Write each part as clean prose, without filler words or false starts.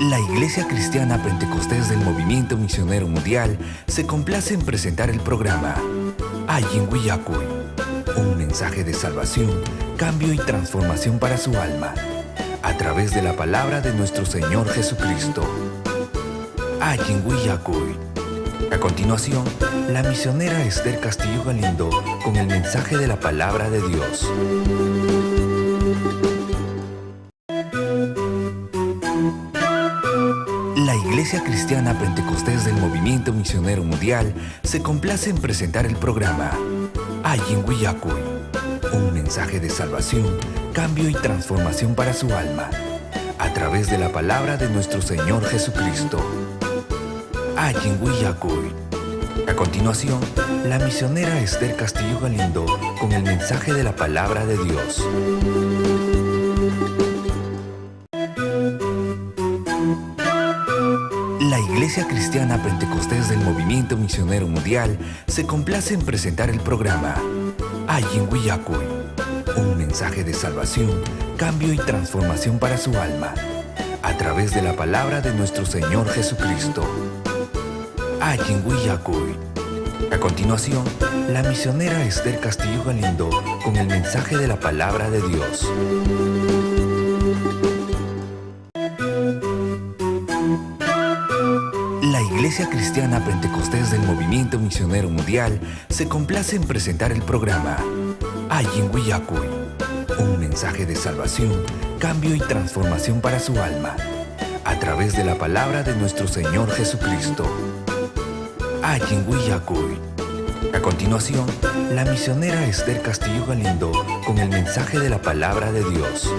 La Iglesia Cristiana Pentecostés del Movimiento Misionero Mundial se complace en presentar el programa Ayin Willacuy, un mensaje de salvación, cambio y transformación para su alma, a través de la palabra de nuestro Señor Jesucristo. Ayin Willacuy. A continuación, la misionera Esther Castillo Galindo con el mensaje de la palabra de Dios. La Iglesia Cristiana Pentecostés del Movimiento Misionero Mundial se complace en presentar el programa Ayin Willacuy, un mensaje de salvación, cambio y transformación para su alma, a través de la palabra de nuestro Señor Jesucristo. Ayin Willacuy. A continuación, la misionera Esther Castillo Galindo con el mensaje de la palabra de Dios. La Iglesia Cristiana Pentecostés del Movimiento Misionero Mundial se complace en presentar el programa Ayin Willacuy, un mensaje de salvación, cambio y transformación para su alma, a través de la palabra de nuestro Señor Jesucristo. Ayin Willacuy. A continuación, la misionera Esther Castillo Galindo con el mensaje de la palabra de Dios. La Iglesia Cristiana Pentecostés del Movimiento Misionero Mundial se complace en presentar el programa Ayin Willacuy, un mensaje de salvación, cambio y transformación para su alma, a través de la palabra de nuestro Señor Jesucristo. Ayin Willacuy. A continuación, la misionera Esther Castillo Galindo con el mensaje de la palabra de Dios.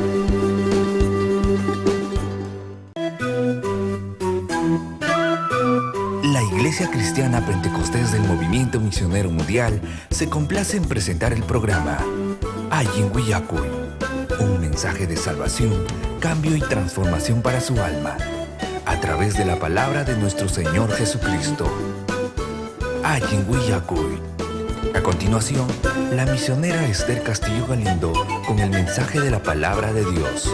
La Iglesia Cristiana Pentecostés del Movimiento Misionero Mundial se complace en presentar el programa Ayin Willacuy, un mensaje de salvación, cambio y transformación para su alma, a través de la palabra de nuestro Señor Jesucristo. Ayin Willacuy. A continuación, la misionera Esther Castillo Galindo con el mensaje de la palabra de Dios.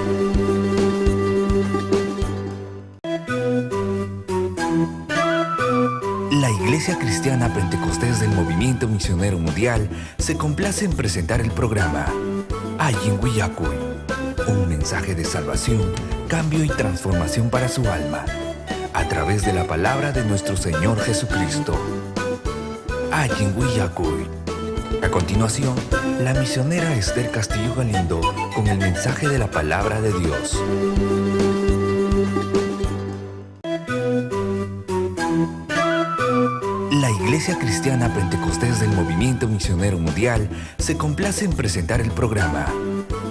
La Iglesia Cristiana Pentecostés del Movimiento Misionero Mundial se complace en presentar el programa Ayin Willacuy, un mensaje de salvación, cambio y transformación para su alma, a través de la palabra de nuestro Señor Jesucristo. Ayin Willacuy. A continuación, la misionera Esther Castillo Galindo con el mensaje de la palabra de Dios. La Iglesia Cristiana Pentecostés del Movimiento Misionero Mundial se complace en presentar el programa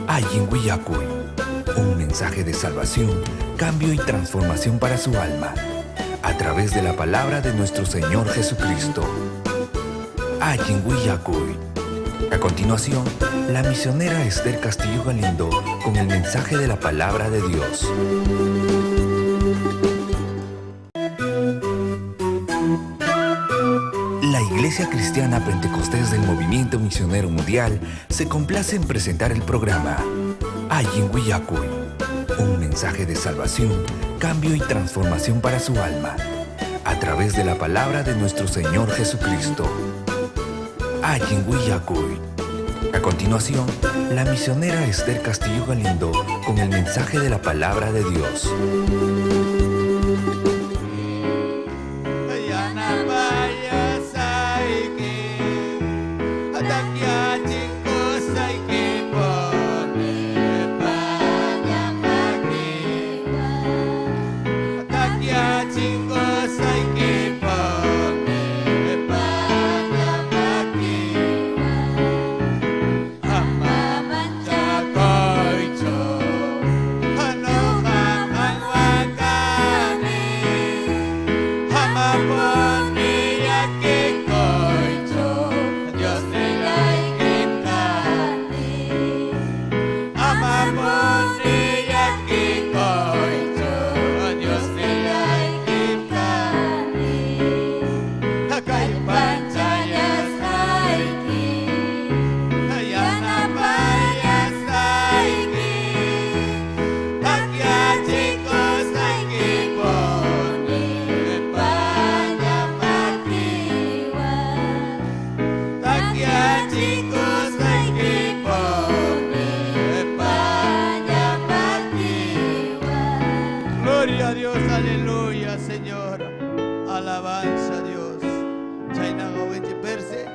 Ayin Willacuy, un mensaje de salvación, cambio y transformación para su alma, a través de la palabra de nuestro Señor Jesucristo. Ayin Willacuy. A continuación, la misionera Esther Castillo Galindo con el mensaje de la palabra de Dios. La Iglesia Cristiana Pentecostés del Movimiento Misionero Mundial se complace en presentar el programa Ayin Willacuy, un mensaje de salvación, cambio y transformación para su alma, a través de la palabra de nuestro Señor Jesucristo. Ayin Willacuy. A continuación, la misionera Esther Castillo Galindo con el mensaje de la palabra de Dios. a Dios, aleluya, Señor. Alabanza a Dios. Chainaga wenche perse,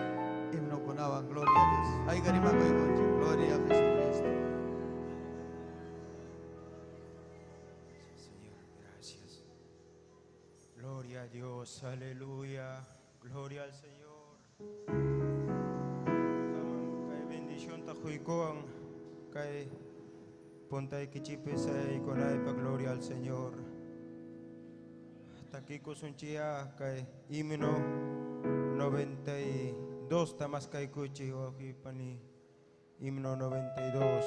himno conaban, gloria a Dios. Ay, garimaco y gonche, gloria a Jesucristo. Señor, gracias. Gloria a Dios, aleluya. Gloria al Señor. Kay bendición tajuikoan, kay pontay kichipes ay konay pa gloria al Señor. Takiko sunchia kay himno 92 tamas kay kuchi oki pani himno 92.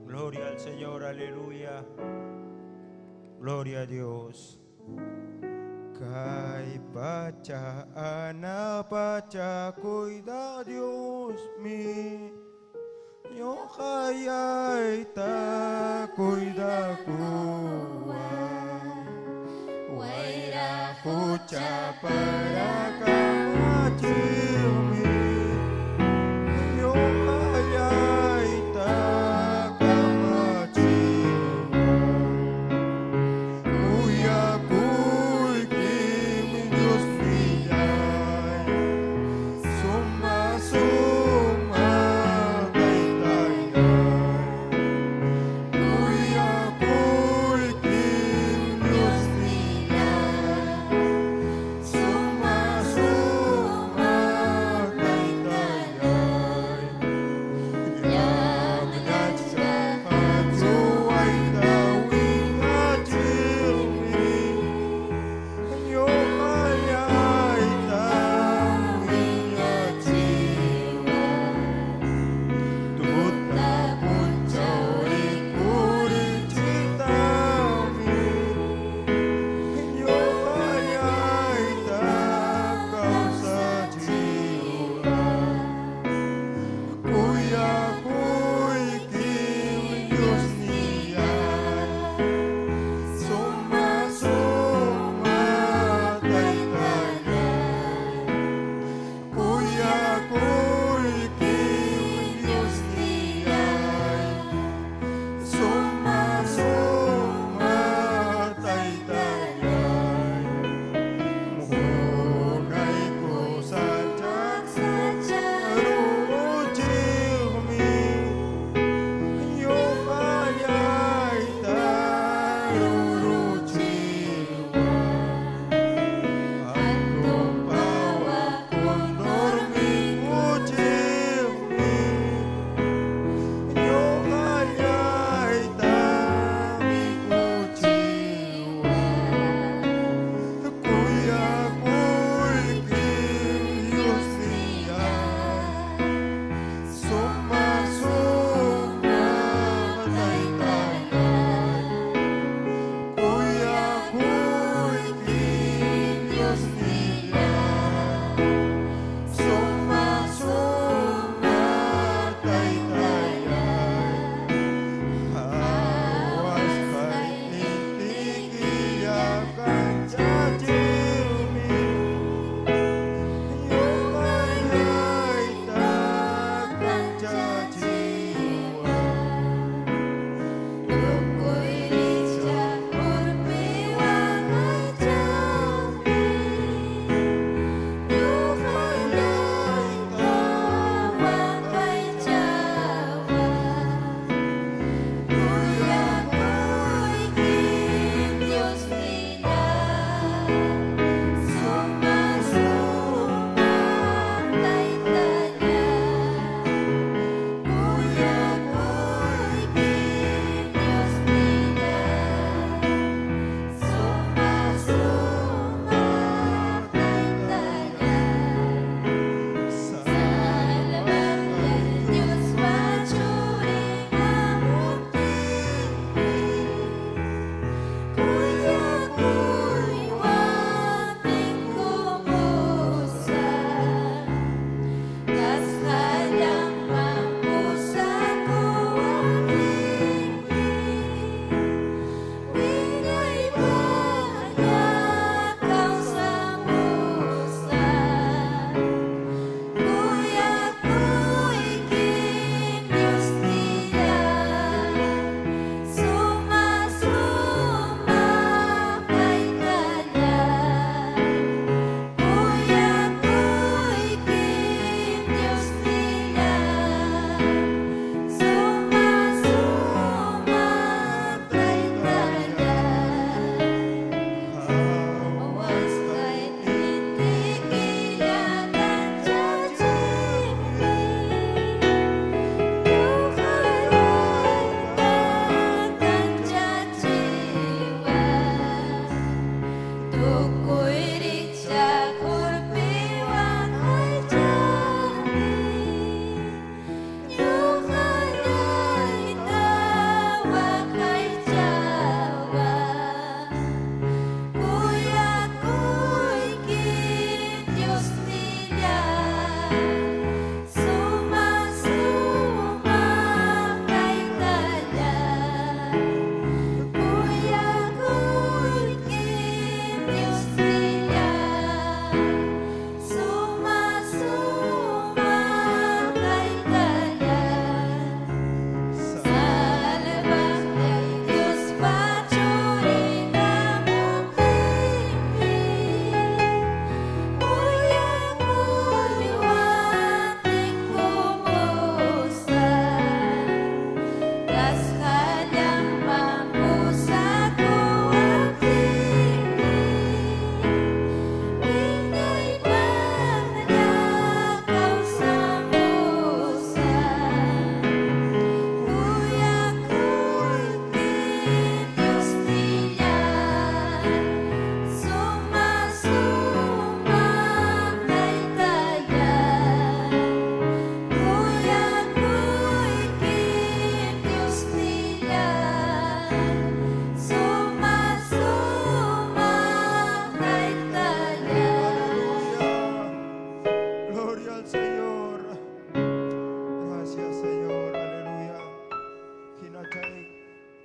Gloria al Señor, aleluya. Gloria a Dios. Kay pacha ana pacha cuida Dios mi yo kayay ta cuida kuwa waira kucha para kamachimi yo kayay ta kamachimi kuya kuy kimi Dios miyay suma suma kay tayo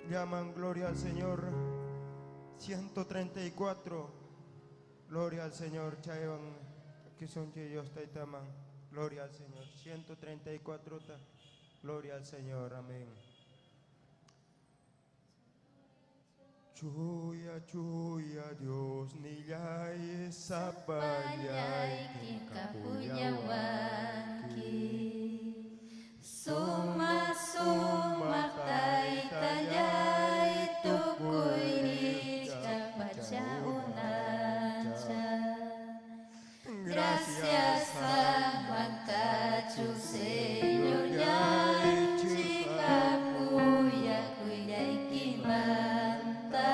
llaman gloria al Señor. 134, gloria al Señor. Chaevan, que son ellos taitaman, gloria al Señor. 134, gloria al Señor, amén. Chuya, chuya, Dios niyay sapayay kikapuyawanki. Suma suma taytayay tukuy richa pachaunacha. Gracias ang magkachu Señor yay chikapuya kuyay kimanta.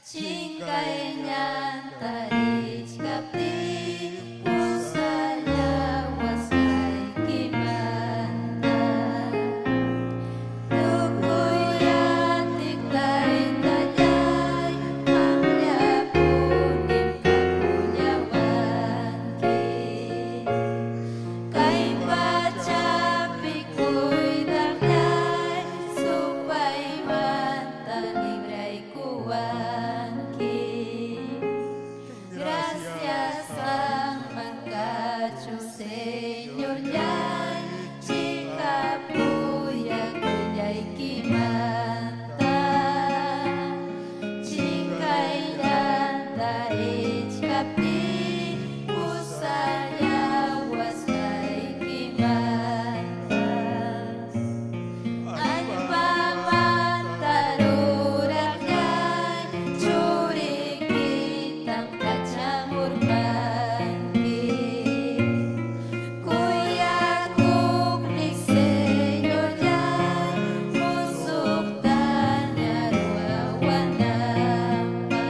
Chingkay nyanta ich kapti pusaya wasay kimanta. Tukuy atik taytayay mangyapunim kapunyawanki. Kay pachapik ko'y dakyay supay manta libray kuwanki. Gracias ang magkachu Señor yay chikapuya kuyay kimanta. Chingkay yanda ich kapti pusaya wasay kimanta. Ay pamantarurak yay churikitang kachamurbanki. Kuya kuk ni Señor yay musuktan yaruawanamba.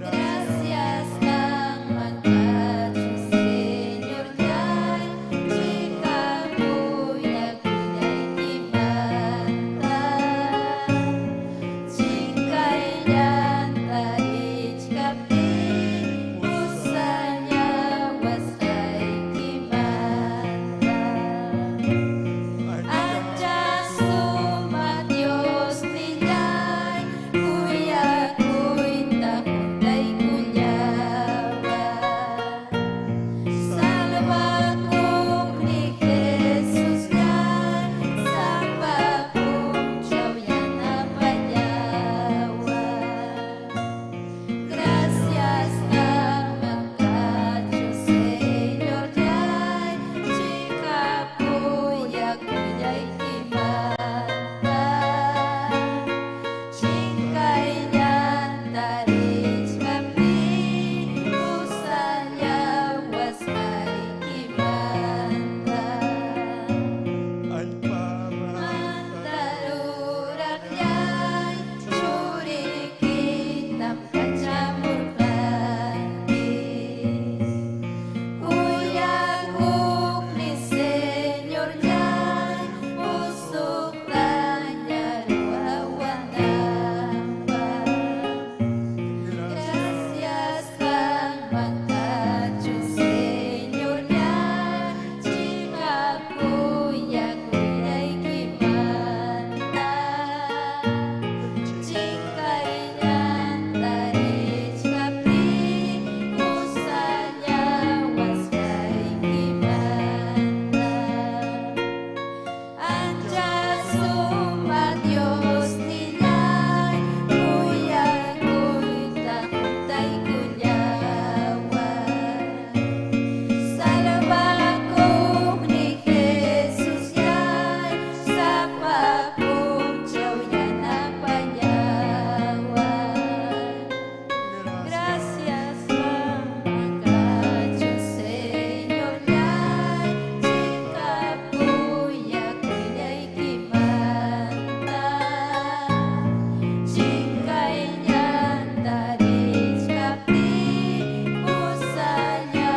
Gracias ang magkachu Señor yay chikapuya kuyay kimanta. Chingkay yanta ich kapti pusanya wasay kimanta. Andiyan suma Diyos niyay kuya kuy takuntay kunyawan. Salva kong ni Jesus yay sapa kong siyaw yan napanyawan. Gracias ang magkachu Señor yay chikapuya kuyay kimanta. Chingkay nyanta ich kapti pusanya wasay kimanta. Mantarurak yay churikitam kachamurbanki. Kuya kuk ni Señor yay musuktan yaruawanamba. Gracias ang magkachu Señor yay chikapuya kuyay kimanta. Chingkay nyanta ich kapti pusanya wasay kimanta. Andiyan suma Diyos niyay kuya kuy takuntay kunyawan. Salva kong ni Jesus yay sapa kong siyaw yan napanyawan. Gracias ang magkachu Señor yay chikapuya kuyay kimanta. Chingkay nyanta ich kapti pusanya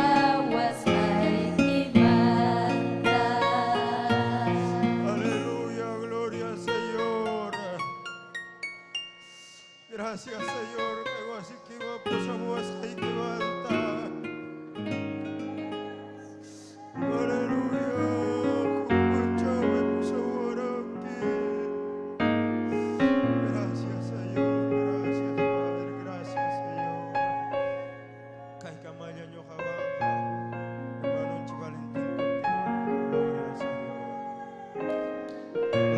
wasay kimanta. Aleluya, gloria al Señor. Gracias Señor, que vas y que va pues a vos y que levanta. Aleluya, con mucha pues ahora aquí.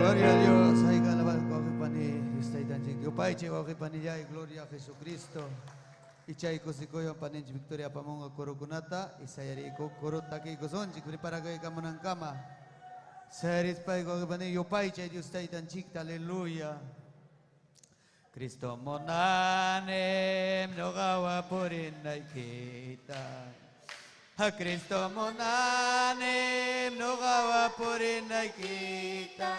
Gloria a Dios. Ay, alabado ko pani. Istay danjik. Yupay che ko pani jay. Gloria a Jesucristo. Ichay ko si Kuya panin Victoria Pamonga Kurukunata. Isayari ko kurutaki ko son. Chikuri para ko ikamunang kama. Saris pa ko pani. Yupay che istay danjik. Hallelujah. Kristo mo nanem no gawa purin ay kita. Ha Kristo mo nanem no gawa purin ay kita.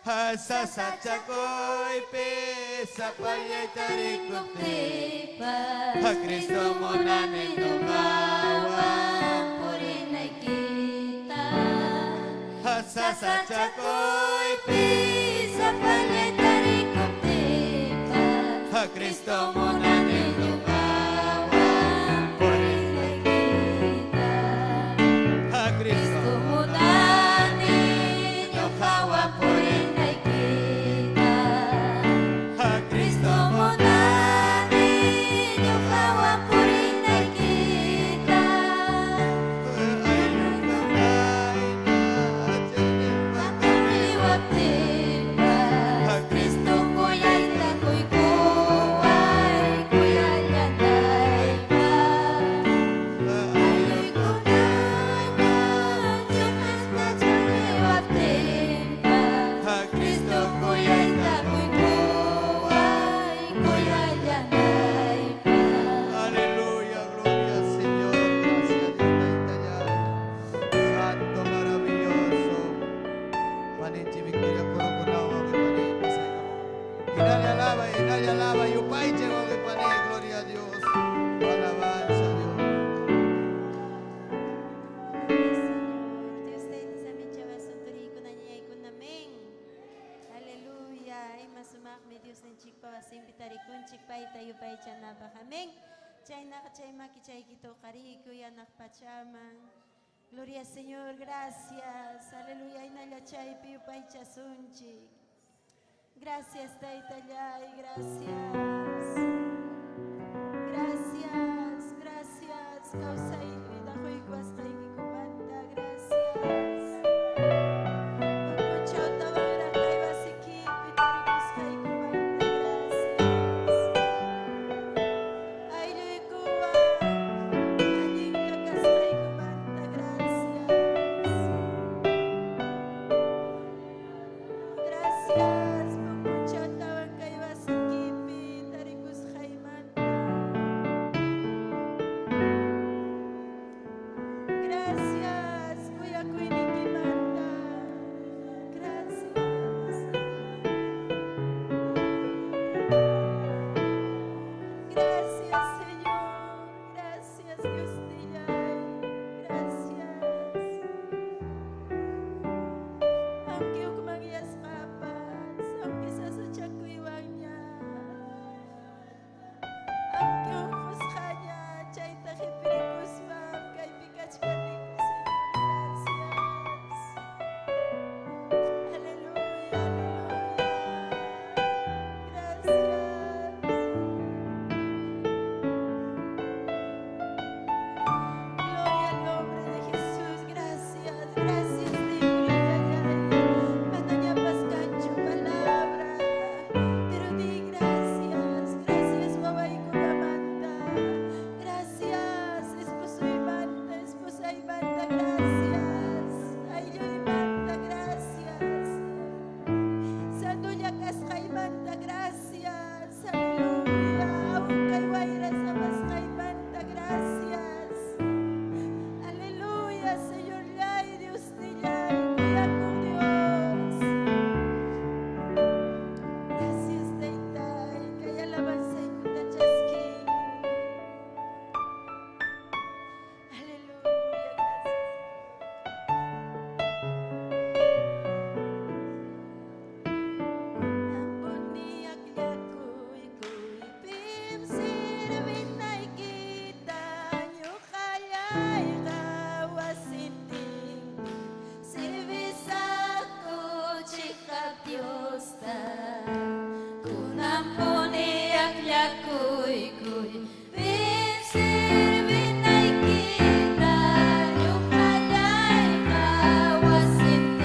Ha sasacha ko'y pesa pa'y tarikot Ha Kristo mo nanem no gawa purin ay kita. ha sasacha ko'y Pisa paletari koptepa. ha Kristo mo nanem no gawa purin ay kita. ha Kristo Tumudani yung kawa purin ay kita. ha Kristo mo Tumudani yung kawa purin ay kita. Makuliwag tipa. Kristo ko ya'y tako'y kuway. Kuya yanay pa. Ayo'y kunanan. Diyos na tuliwag tipa. Kristo ko ya'y tako'y kuway. Kuya yanay pa. Aleluya, gloria al Señor, gracias Dios Santo, maravilloso. Paninchi Victoria Kurukunawa, Panin, pasay ka mo. Inali alaba, yupay chewa que Panin, gloria a Dios. Alabanza a Dios. Dios te dice a mi chava sontorico na niya ikon naming. Hallelujah. Ay masumak may Dios ng chikpa wasim pitarikun chikpa itayo pa ichana ba kaming. Chay nakachay makichay kito kariko yanak pachamang. Gloria Señor, gracias. Aleluya. Ay nalachay piyo pa ichasunchik. Gracias, Taitayay, gracias. Gracias, gracias. Kausay, ako iguas kay Kikubanda, gracias. Pagpunchaw tawang na kay Wasikip, itarikos kay Kubanda, gracias. Ay, luy kuwa, aning lakas kay Kubanda, gracias. Gracias, pagpunchaw tawang kay Wasikip, itarikos kay Manta. Gracias, Kuya Kuiniki Manta. Gracias. Gracias, Señor. Gracias, Dios te llame. Gracias. Aunque kumangiyas kapas, aunque sa sutyak ko iwang niya. Aunque ukusha niya, chay takipirikus ma'am, kay pikach panik, Señor. Gracias. Aleluya, aleluya. Gracias. Gloria al nombre de Jesús, gracias, gracias, Matanya pascancho palabra, pero di gracias, gracias, babay ko Manta, gracias, esposa Manta, gracias, ayo Manta, gracias, Santo Yakas kay Manta, gracias, aleluya, aún kay Wayra sa mas kay Manta, gracias. Aleluya, Señor, ay Dios te llame, cuida con Dios. Gracias, Taytay, kaya alabanza y kutachasking. Aleluya, Ampun niyak yakuy pim sirvin ay kita nyo kaya'y kawasinting Sirvisaku chikap Dios ta kunampuni akyakuy kuy pinsirvin ay kita nyukayay kawasintik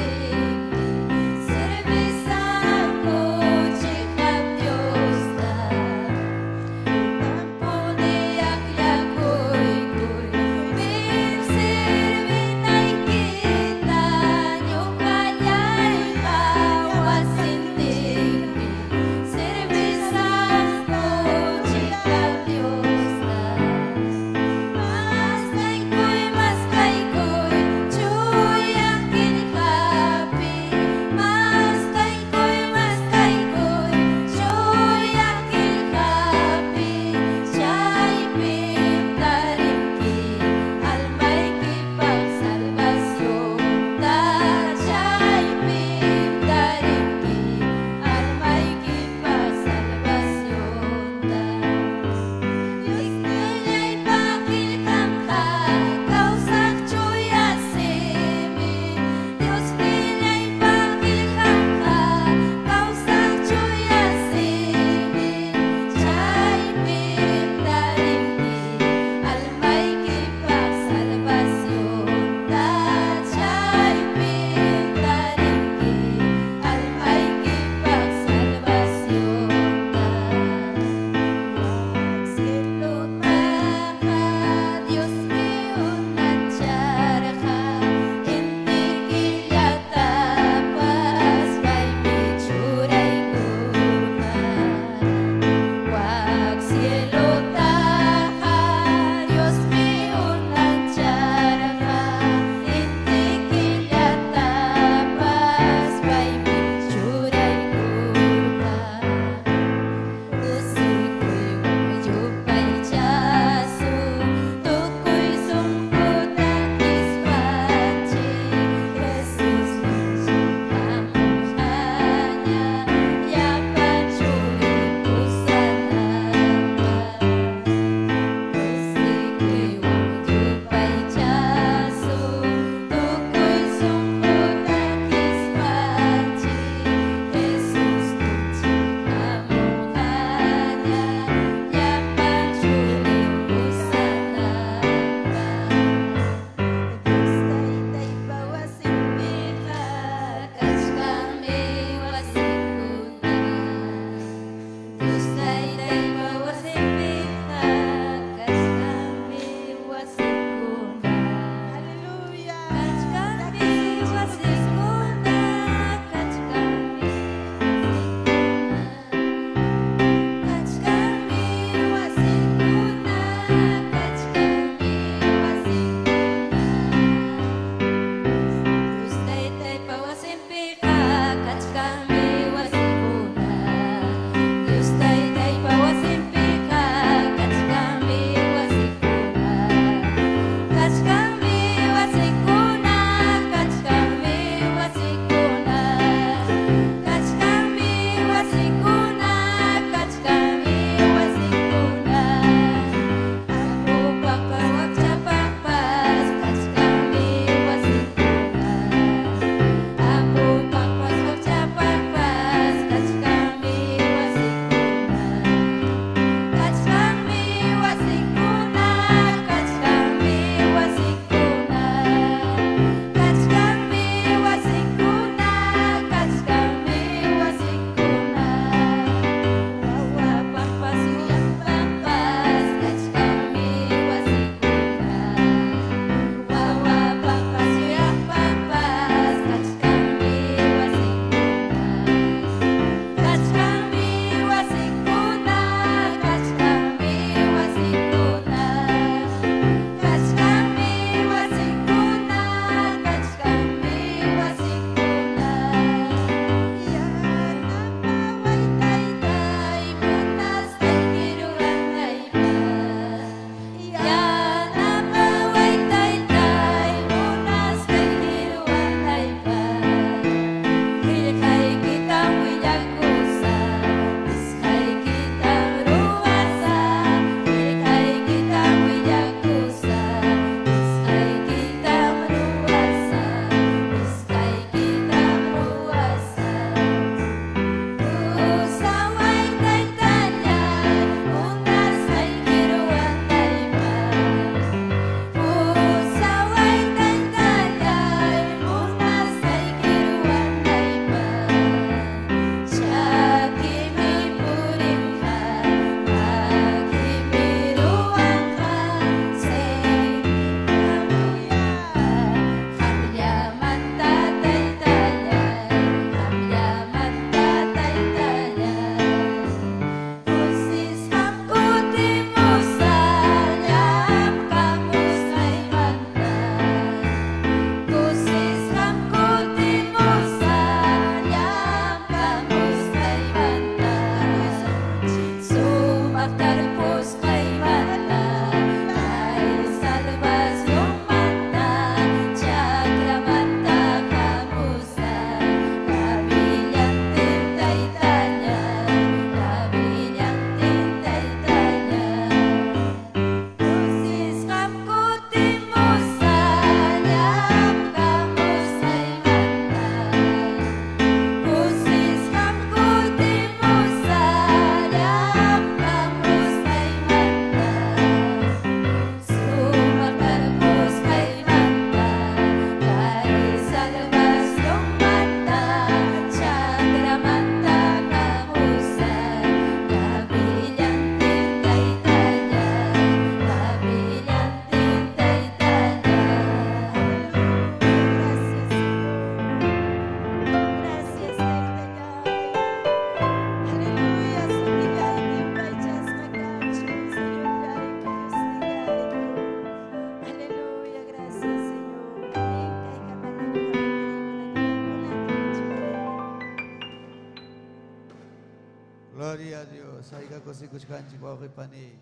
Gloria a Dios. Haiga kosikuchkanchik wawqipani.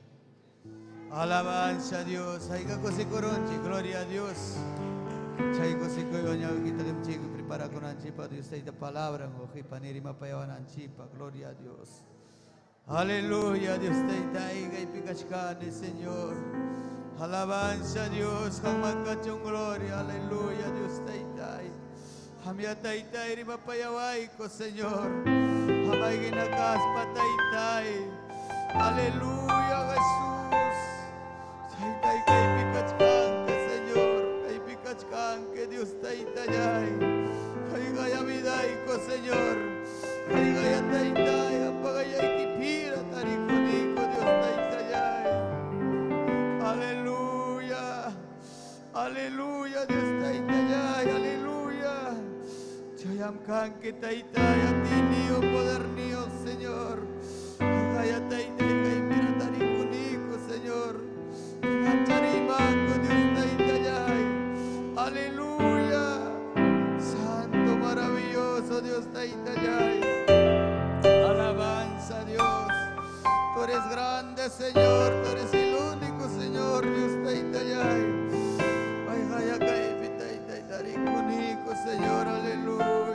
Alabanza a Dios. Haiga kosikuronchik. Gloria a Dios. Chay kosikuyo ñawkita kimchik prepara kunanchipa Dios tayta palabra wawqipani rimapayawananchipa. Gloria a Dios. Aleluya Dios tayta haiga ipikachkani Señor. Alabanza a Dios. Hamakachong gloria. Aleluya Dios tayta. Hamya taytay rimapayaway ko Señor. Hamay ginakas pataytay. Aleluya Jesús. Taytay kay pikachkan ke Señor. Kay pikachkan ke Dios taytayay. Kay gaya viday ko Señor. Kay gaya taytay. Apagayay kipira tarikuni ko Dios taytayay. Aleluya. Aleluya Dios taytayay. Aleluya. Chayamkan que taytay atiniyo poder niyo Señor. Kaya taytay kay piratarikunico Señor. Kinacharimango Dios taytayay. Aleluya. Santo maravilloso Dios taytayay. Alabanza a Dios. Tú eres grande Señor. Tú eres el único Señor Dios taytayay. Ay kaya kay pitaytay tarikunico Señor. Aleluya.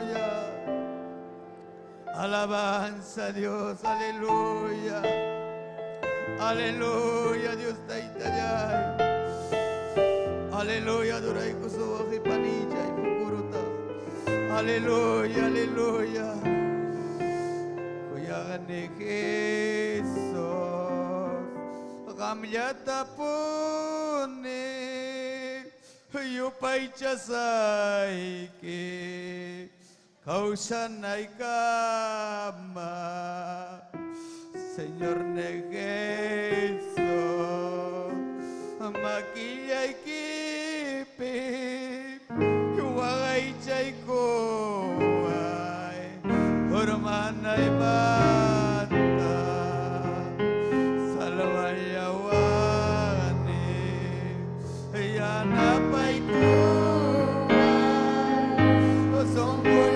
Alabanza a Dios, aleluya. Aleluya, Dios taytayay. Aleluya, duray ko sa wakipanija ipukuruta. Aleluya, aleluya. Kuya ni Jesus, kamyata puni, yupay chasay ki. Kausan ay kama, Señor Negeso, makiyay kipi, yuwagay chay kuway, urmanay bata, salawayawani, yanapay kuway, songgoy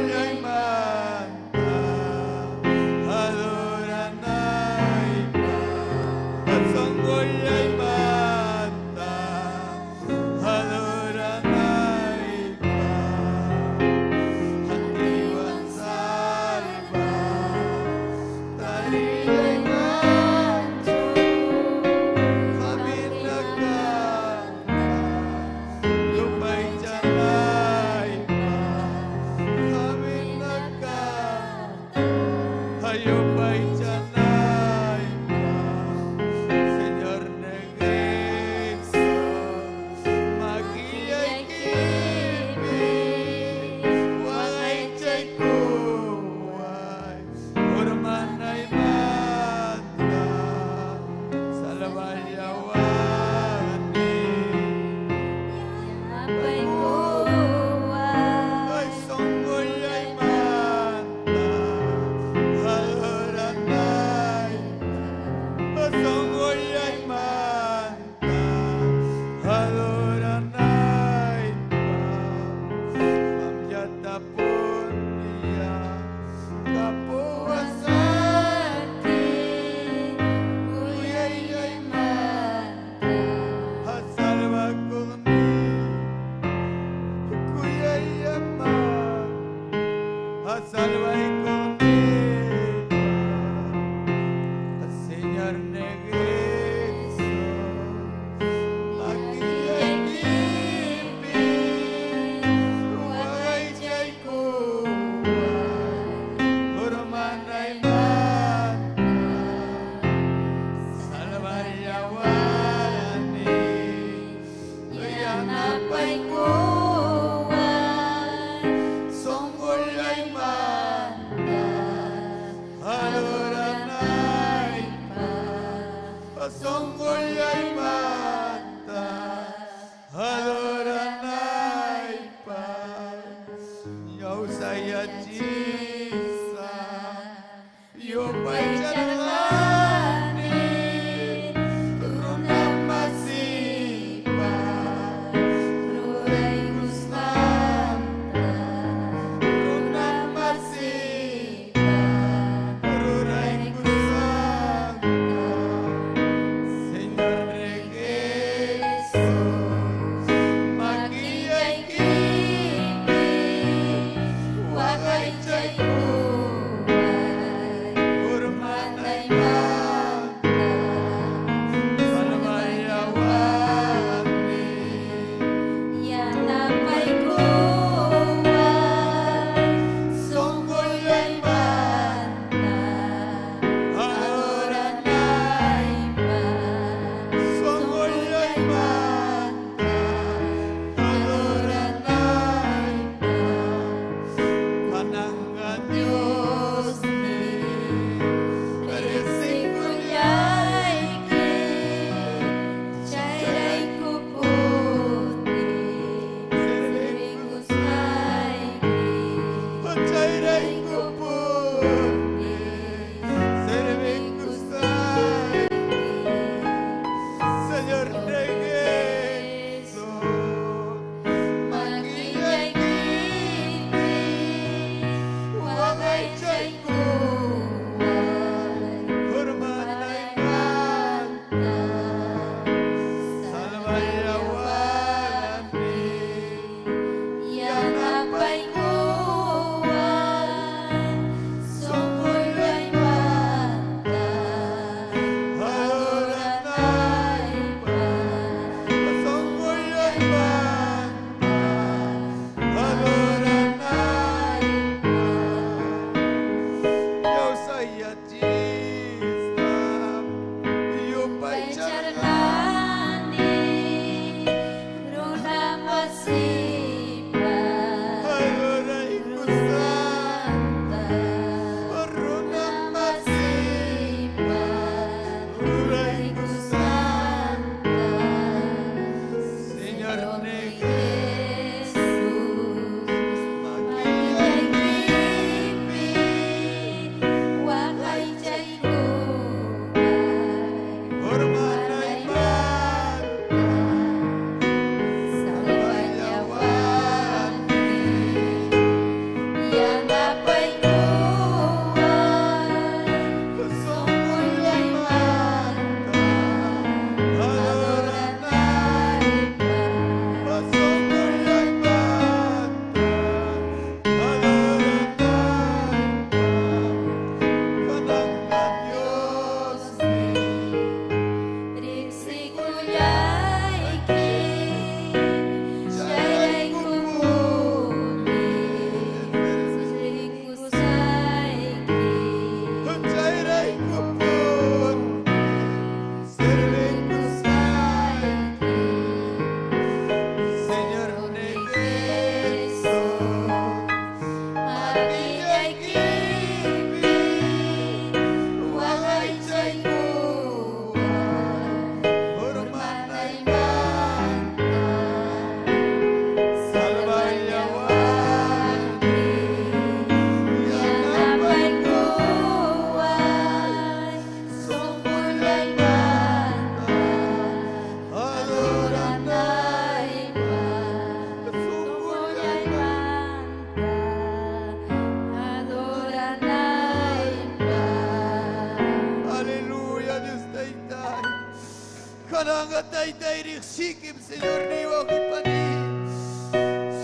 Sikip Señor niwa kipani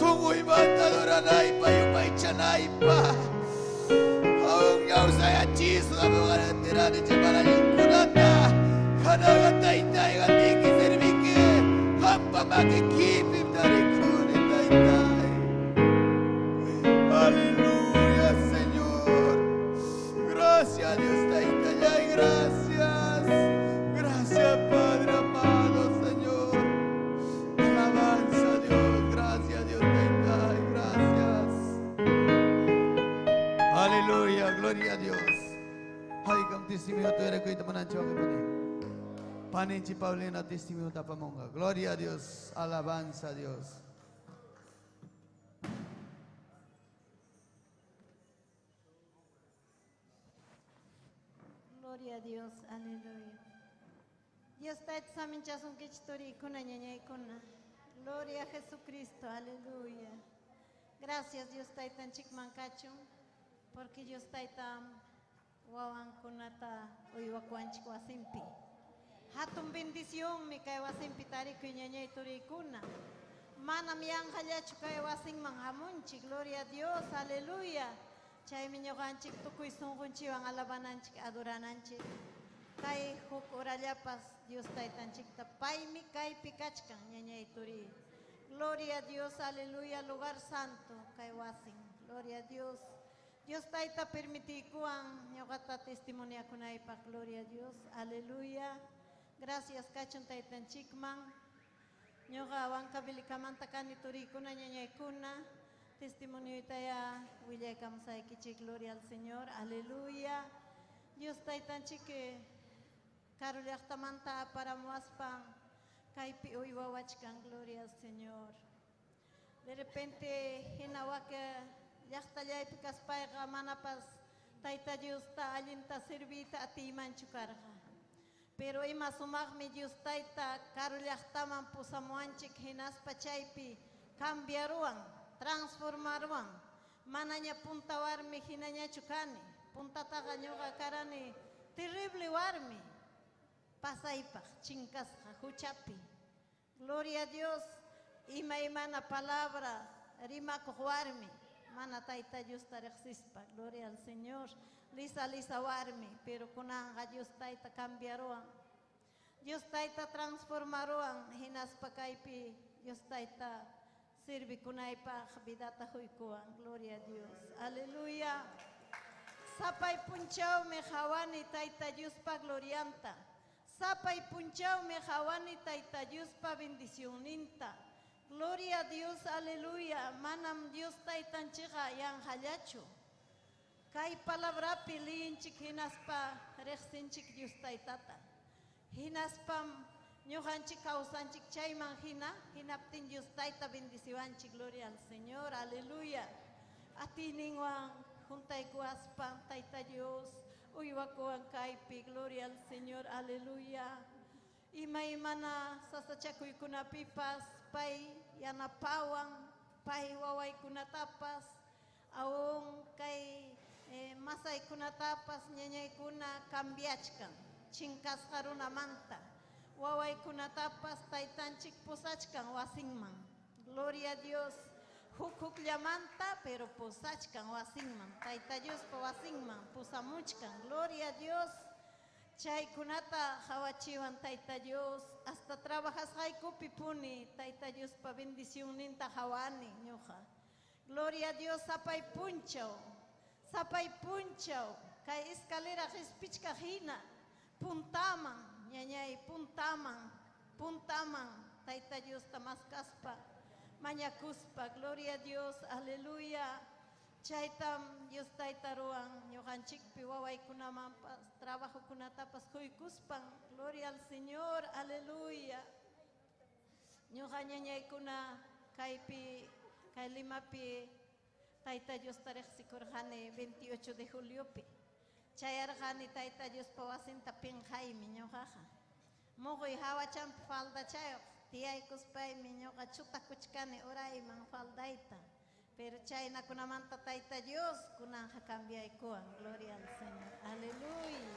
Sungoy matadoran ay pa yung may tiyanay pa Hawang yaw saya chiso na mga natirani Chimalaling kunata Kanagatay tayo at ikiservike Hampa makikipip dari kunin tay tay Aleluya Señor Gracias Dios tay tay gracias Gracias Padre amado Señor Alabanza Dios Gracias Dios tay gracias Aleluya Gloria a Dios Hay kang testimonio tu era ko itaman choke pani Panin si Paulina testimonio tapamonga Gloria a Dios Alabanza a Dios Gloria a Dios, aleluya. Dios está examen chasun que chitori kuna ñañay kuna. Gloria a Jesucristo, aleluya. Gracias Dios está tan chikmancacho, porque Dios está tan wawan kunata oiwa kuanchik wasimpi. Hatun bendición mi kay wasimpi tari kuñañay tori kuna. Mana miyang halachu kay wasing manghamunchi, gloria a Dios, aleluya. Chay minyoganchik tukuy sungunchi wang alabananchik adorananchik. Kay huk orallapas Dios taytanchik tapay mi kay pikachkan ñañay turi. Gloria a Dios, aleluya, lugar santo kay wasing. Gloria a Dios. Dios tayta permitikuan ñogata testimonia kunaypak. Gloria a Dios, aleluya. Gracias kachun taytanchikman. Ñoga wankabilikamanta kani turi kuna ñañay kuna. Testimonio itaya willay kamsay kichik, gloria al Señor, aleluya. Dios taytanchik karullaqtamanta para muaspan kaypi uywawachkan, gloria al Señor. De repente hinawaka llaqtallaypi kaspayqa manapas tayta Dios ta allinta servita atimanchu karqa. Pero ima sumaqmi Dios tayta karullaqtaman pusamuanchik hinaspa chaypi cambiaruan transformaruan Manaña punta warmi hinaña chukani. Punta taga ñuqa karani terrible warmi. Pasaypa, chinkasqa, huchapi. Gloria a Dios. Imaymana palabra rimakuq warmi. Mana tayta Dios tarexispa. Gloria al Señor. Lisa warmi. Pero kunanga Dios tayta cambiaruan. Dios tayta transformaruan. Hinaspa kaypi Dios tayta sirvi kunaypaq vidata huykuan. Gloria a Dios. Aleluya. Sapay punchawmi hawani tayta Diospa glorianta. Sapay punchawmi hawani tayta Diospa bendicioninta. Gloria a Dios, aleluya. Manam Dios taytanchiqa yanhallachu. Kay palabra pilinchik hinaspa rexsinchik Dios taytata. Hinaspam ñuqanchik kawsanchik chayman hinaptin Dios tayta bendiciwanchik. Gloria al Señor, aleluya. Atininwan juntaykuaspan tayta Dios uywakuwan kaypi. Gloria al Señor, aleluya. Imaymana sasachakuykunapipas pay yanapawan, pay wawaykunatapas, aún kay masaykunatapas ñañaykuna cambiachkan, chinkasqa runamanta. Wawaykunatapas taytanchik pusachkan wasinman. Gloria a Dios. Hukllamanta, pero pusachkan wasinman. Tayta Diospa wasinman pusamuchkan. Gloria a Dios. Chaykunata hawachiwan tayta Dios. Hasta trabajasqaykupi puni tayta Diospa bendición ninta hawani ñuqa. Gloria a Dios. Sapay punchaw. Sapay punchaw. Kay escalera hispichka hina. Puntaman. Ñañay puntaman. Puntaman. Tayta Dios tamaskaspa. Mañakuspa. Gloria a Dios. Aleluya. Chaytam Dios taytaruan ñuqanchikpi wawaykunamanpas trabajokunatapas huykuspan. Gloria al Señor, aleluya. Ñuqa ñañaykuna kaypi kay Limapi tayta Dios tarejsikurqani 28 de juliopi. Chayarqani tayta Diospa wasinta pinqaymi ñuqaqa. Muqoy hawachanpi falda chayuq tiyaykuspaymi ñuqa chutakuchkani urayman faldayta. Pero chaynakunamanta tayta Dios kunanja cambiaykuan. Gloria al Señor. Aleluya.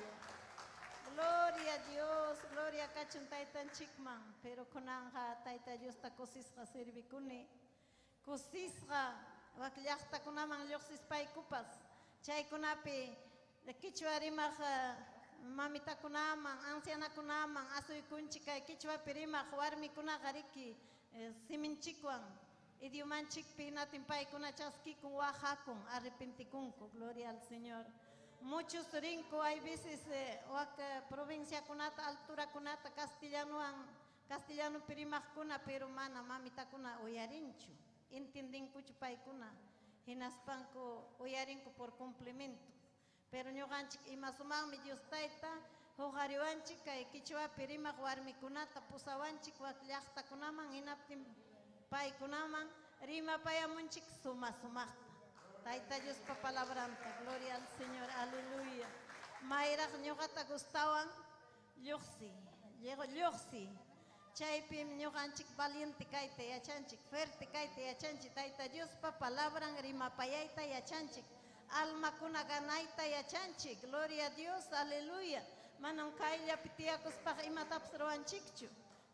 Gloria a Dios. Gloria kachun taytanchikman. Pero kunanja tayta Dios ta kusisqa sirvikuni. Kusisqa wakllaqtakunaman lluqsispaykupas. Chaykunapi kichwa rimaq mamitakunaman, ancianakunaman asuykunchik kay kichwapi rimaq warmikunaqa riki siminchikwan. Idiomanchikpi natin paykuna chaskikun wajakun arrepentikunku. Gloria al Señor. Muchos rinco hay veces provincia kunata altura kunata castellano pirimajkuna pero mana mamitakuna uyarinchu entendinkuchu paykuna hinaspanku uyarinku por cumplimiento pero ñuqanchik imasumanmi Dios tayta huqariwanchik kay kichwapi rimaq warmikunata pusawanchik wak llaqtakunaman hinaptin paykunaman rimapayamunchik sumaqta. Tayta Diospa palabranta. Gloria al Señor. Aleluya. Mayraq ñuqata gustawan lluqsi. Chaypim ñuqanchik valiente kayta yachanchik, fuerte kayta yachanchik. Tayta Diospa palabran rimapayayta yachanchik. Almakuna ganayta yachanchik. Gloria a Dios. Aleluya. Manam kayllapi tiyakuspaq imatapas ruwanchikchu.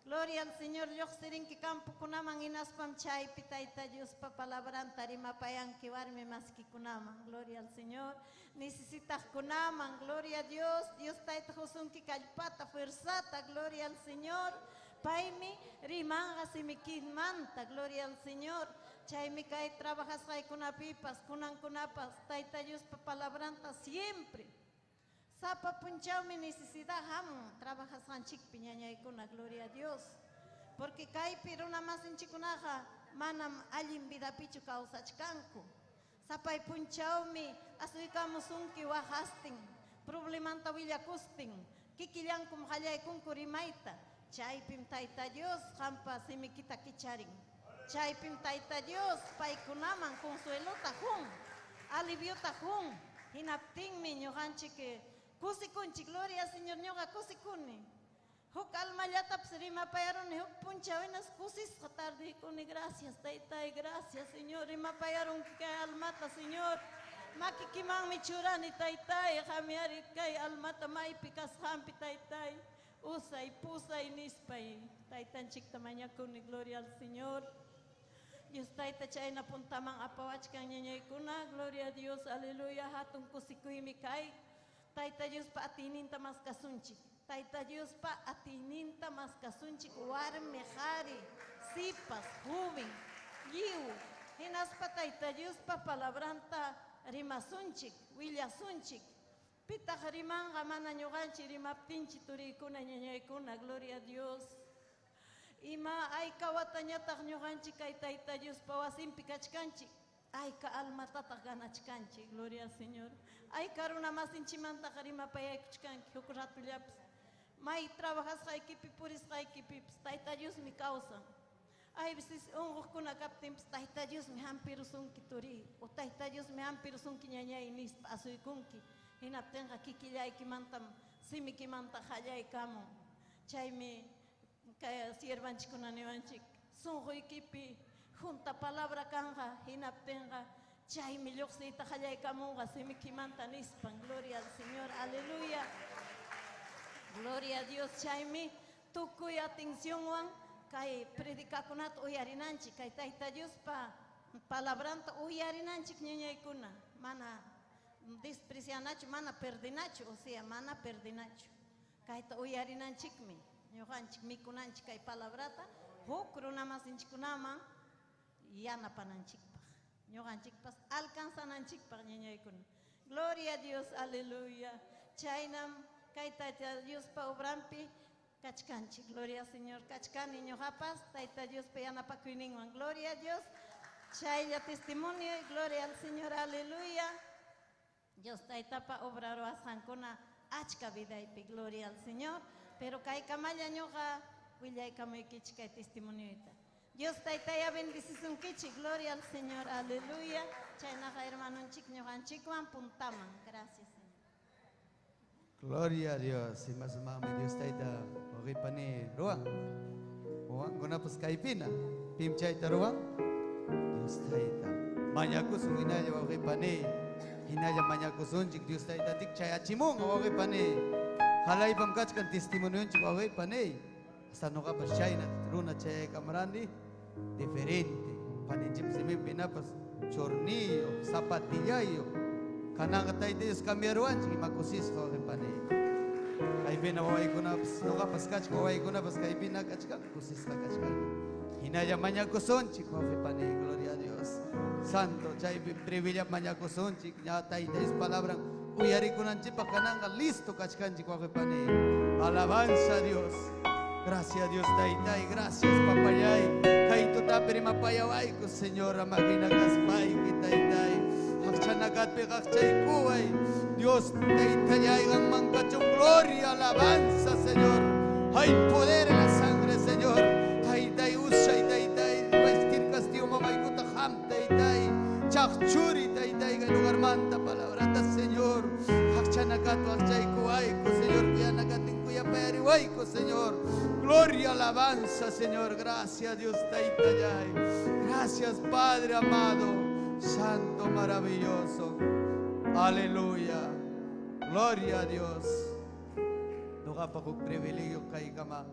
Gloria al Señor. Lluqsirinki campukunaman inaspam chaypi tayta Diospa palabranta rimapayanki warmi maskikunaman. Gloria al Señor. Necesitaqkunaman. Gloria a Dios. Dios tayta husunki kallpata, fuerzata. Gloria al Señor. Paymi rimanga simikimanta. Gloria al Señor. Chaymi kay trabajasqaykunapipas kunankunapas tayta Diospa palabranta siempre. Sapa punchawmi necesidad hamun trabajasqanchikpi ñañaykuna. Gloria a Dios. Porque kaypi runa masinchikunaqa manam allin vidapichu kawsachkanku. Sapay punchawmi asuykamusunki wajastin, problemanta willakustin, kikillankum qallaykunku rimayta. Chaypim tayta Dios qampa simikita kicharin. Chaypim tayta Dios paykunaman consuelota jun, aliviota jun. Hinaptinmi ñuqanchik kusikunchik. Gloria al Señor. Ñuqa kusikuni. Huk almayata psrima payaron huk punchawinas kusis tarde con gracias taitay gracias Señor y mapayaron que almata Señor makikimang michurani taitay kamiari kay almata maipikas hampi taitay usay pusay nispay taitan chik tamanya con gloria al Señor Dios taita chay na puntamang apawach kang nyanyay kuna gloria a Dios aleluya hatong kusikuy mikay taita Dios pa atinin tamas kasunchik Taita Dios pa atininta mas kasunchik warme hari sipas hubin liu hinas pa taita Dios pa palabranta rimasunchik willasunchik pita hariman gamana nyuganchi rimaptinchi turikuna ñañaykuna gloria a Dios ima ay kawatanya tak nyuganchi kay taita Dios pa wasimpi kachkanchik ay ka alma tataganachkanchik gloria al Señor ay karuna masinchimanta harima payay kuchkanki hukuratullaps May trabajas kay kipi puris kay kipi taita Dios mi causa. Ay bisis ungok ko nakaptim taita Dios mi hampirusung kituri o taita Dios mi hampirusung kinyanya inis asoy kunki. Hinapten ka kikilay kimantam simi kimanta hayay kamo. Chay mi kaya siervanchik ko na niwanchik. Sungkoy kipi junta palabra kanga hinapten ka chay mi lyoksita hayay kamo ka simi kimanta nispan. Gloria al Señor. Aleluya. Gloria a Dios, Chaimi, tukuy atención wan, kay predicakunat uyarinanchi, kay taita Dios pa palabranta uyarinanchi ñuñay kuna, mana desprecianacho, mana perdinacho, o sea, mana perdinacho. Kay ta uyarinanchi mi, ñuganchi mi kunanchi kay palabrata, hukru namas inchikunama, yana pananchi pa, ñuganchi pas alcanzananchi pa ñuñay kuna. Gloria a Dios, aleluya. Chainam Kay taita Dios pa obrampi kachkanchi, gloria al Señor, kachkan niño japas, taita Dios pa yana pa kuiningwan, gloria a Dios, chaya testimonio, gloria al Señor, aleluya. Dios taita pa obraro asankona achka vida y gloria al Señor, pero kay kamaya ñoja, willay kamoy kichi kay testimonio ita. Dios taita ya bendición kichi, gloria al Señor, aleluya. Chay naja hermano chik ñojan chikwan puntaman, gracias. Gloria a Dios. Y más mami Dios taita ogi pani ruang. Ruang guna pas kaipina. Pim chaita ruang. Dios taita. Manyaku sungina ya ogi pani. Hinaya manyaku sunjik Dios taita tik chaya chimung ogi pani. Halay pamkach kan testimonyo chik ogi pani. Hasta no kapas chay na runa chay kamarandi diferente. Paninjim simi pina pas chornillo, zapatillo. Kanang katay Diyos kamiaruan, sige makusis ko kay pani. Kay binaway ko na, no ka paskach, kaway ko na, pas kay binakach ka, kusis ka kach ka. Hinayaman niya kuson, chiko kay pani, gloria a Dios. Santo, chay privilya man niya kuson, chik niya tay Diyos palabrang, uyari ko ng chipa, kanang ka, listo kach ka, chiko kay pani. Alabanza a Dios. Gracias Dios, tay, gracias papayay. Kay tutapiri mapayaway ko, Señor, maginagasmay, kitay. Chanagat pekakchay kuway Dios taitayay ang mangkachong gloria alabanza Señor hay poder en la sangre Señor taitay usay taitay vestir castillo mamay kutaham taitay chakchuri taitay kay lugar manta palabrata Señor chanagat wakchay kuway ko Señor kuya nagating kuya periway ko Señor gloria alabanza Señor gracias Dios taitayay gracias Padre amado Santo maravilloso, aleluya, gloria a Dios. Doka pa kung privilegyo kay kama,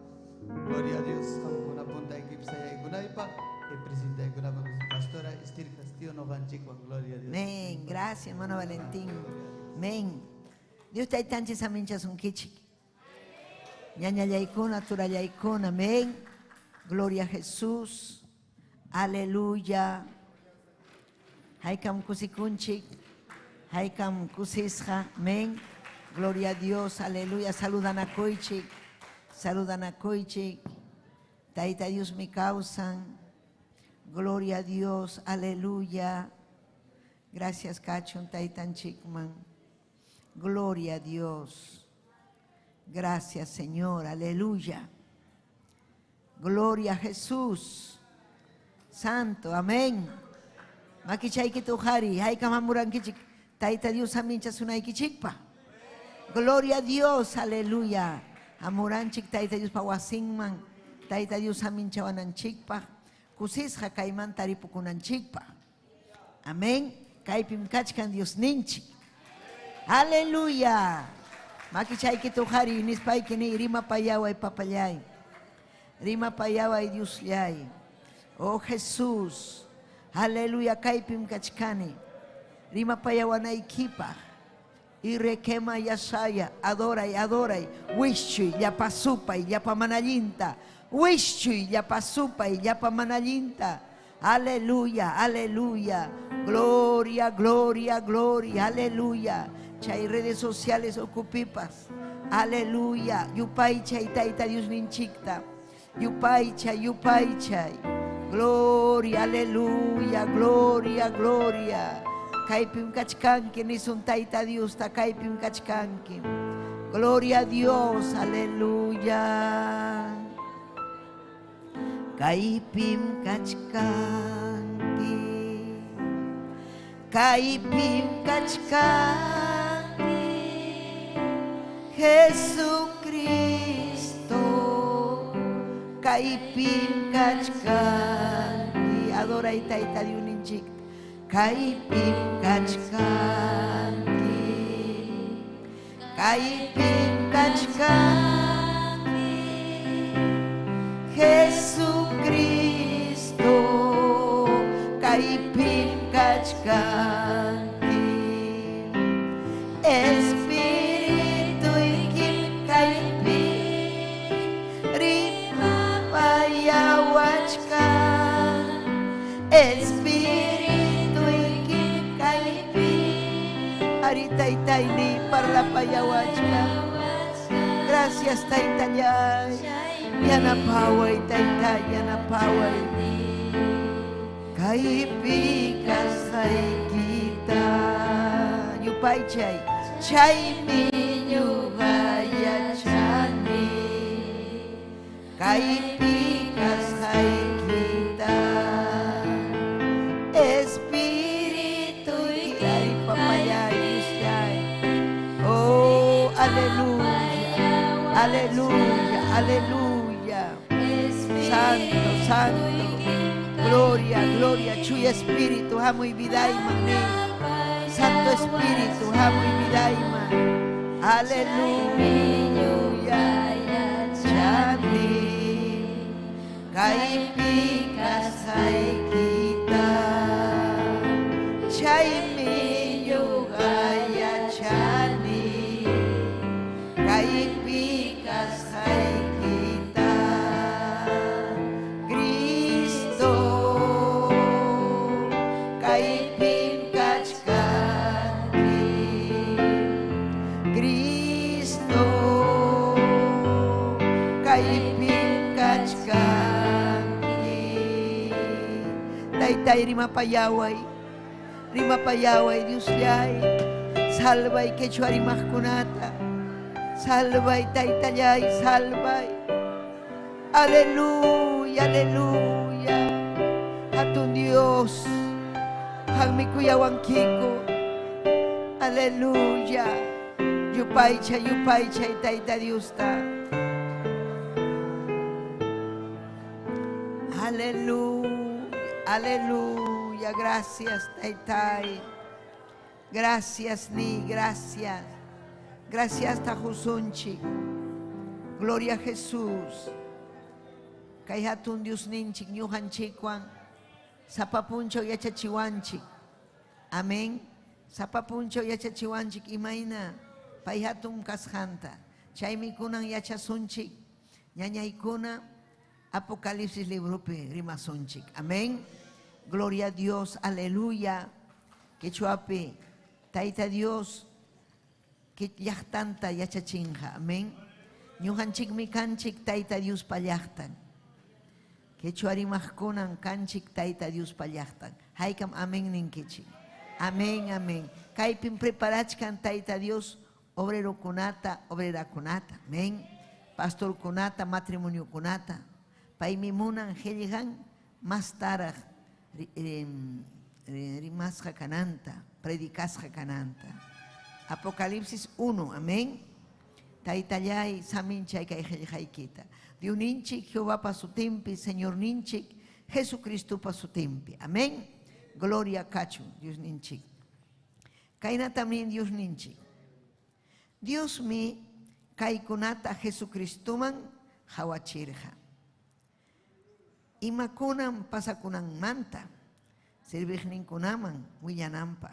gloria a Dios. Ang kunapunta yung kipsaya yung kunay pa, i-presenta yung kunay pa Pastora Estir Castillo no Ganchico, gloria a Dios. Amén, gracias hermano Valentín. Amén. Dios te tanche sa minchas un kichik. Ñaña yaikona, tura yaikona, amén. Gloria a Jesús, aleluya. Haikam kusikunchik, haikam kusisja, amén. Gloria a Dios, aleluya. Saludan a Koichik, Taita Dios me causan. Gloria a Dios, aleluya. Gracias, Cachon, Taitan Chikman. Gloria a Dios. Gracias, Señor, aleluya. Gloria a Jesús. Santo, amén. Makichay kituhari, hay kamamuran kichik, taita Dios amincha sunay kichikpa. Gloria a Dios, aleluya. Amuranchik Tayta Dios pawasinman, Tayta Dios aminchawananchikpaq, kusisqa kayman taripukunanchikpaq. Amén. Kaypim kachkan Dios ninchik. Aleluya. Makichayki tuhari nispayki ni rima payaway papayay. Rima payaway Dios llay. Oh Jesús. Aleluya. Kaypim kachkani. Rima payawanaykipa. Y requema yasaya. Adoray, adoray. Wischuy, yapa supay, yapa manalinta. Wischuy, yapa supay, yapa manalinta. Aleluya, aleluya. Gloria, gloria, gloria. Aleluya. Chay redes sociales ocupipas. Aleluya. Yupay chay Tayta Dios ninchikta. Yupay chay. Gloria, aleluya, gloria, gloria. Kaypim kachkanki nisun Tayta Dios ta kaypim kachkanki. Gloria a Dios, aleluya. Kaypim kachkanki. Kaypim kachkanki. Jesucristo. Kaypim kachkanki. Adora Tayta Dios ninchik. Kaypim kachkanki. Kaypim kachkanki. Jesucristo. Kaypim kachkanki. Espíritu ikim kaypim rima payawachkan. Espíritu ikim kaypim aritaytayni parla payawachkan. Gracias Taytallay. Yanapaway Tayta, yanapaway. Kaypi kasay kita. Yupay chay. Chay minyugaya chani. Kaypi kasay kita. Espíritu ikay papayay siyay. Oh, aleluya, aleluya, aleluya. Santo, santo. Gloria, gloria. Chuy Espíritu, amo y vida y mané. Santo Espíritu, amo y vida y mané. Aleluya. Chani. Kaypi kasay kita. Chay minyugaya chani. Kaypi kasay kita. Cristo. Kaypim kachkanki. Cristo. Kaypim kachkanki. Taytay rima payaway. Rima payaway Dios llay. Salvay quechua rimajkunata. Salvay Taytallay, salvay. Aleluya, aleluya. Hatun Dios. Hagmi kuyawankiko. Aleluya. Yupay chay Tayta Dios ta. Aleluya, aleluya. Gracias Taytay. Gracias ni, gracias. Gracias Tajusunchi. Gloria a Jesús. Kayhatun Dios ninchik ñuhanchikwan. Sapapuncho yachachiwanchik. Amén. Sapapuncho yachachiwanchik imayna. Payhatun kashanta. Chaymi kunan yachasunchik. Ñañaykuna Apocalipsis librope rimasunchik. Amén. Gloria a Dios. Aleluya. Quechuape. Tayta Dios. Que llahtanta yachachinja. Amén. Ñuhanchik mi kanchik Tayta Dios pallahtan. Quechua rimajkunan kanchik Tayta Dios pallahtan. Haykam amén ninkichik. Amén, amén. Kaypim preparachkan Tayta Dios obrero kunata, obrera kunata. Amén. Pastor kunata, matrimonio kunata. Paymi munan helligan más taraj rimasja kananta, predicasja kananta. Apocalipsis 1, amén. Taitallay, Saminchay, Kaijaikita. Dios ninchik, Jehová pa su tempi, Señor ninchik, Jesucristo pa su tempi. Amén. Gloria Cachu, Dios ninchik. Kaina también Dios ninchik. Dios mi, Kaikunata Jesucristuman, Hawachirja. Imakunan pasakunan manta, Sirvijnin kunaman, Willanampa.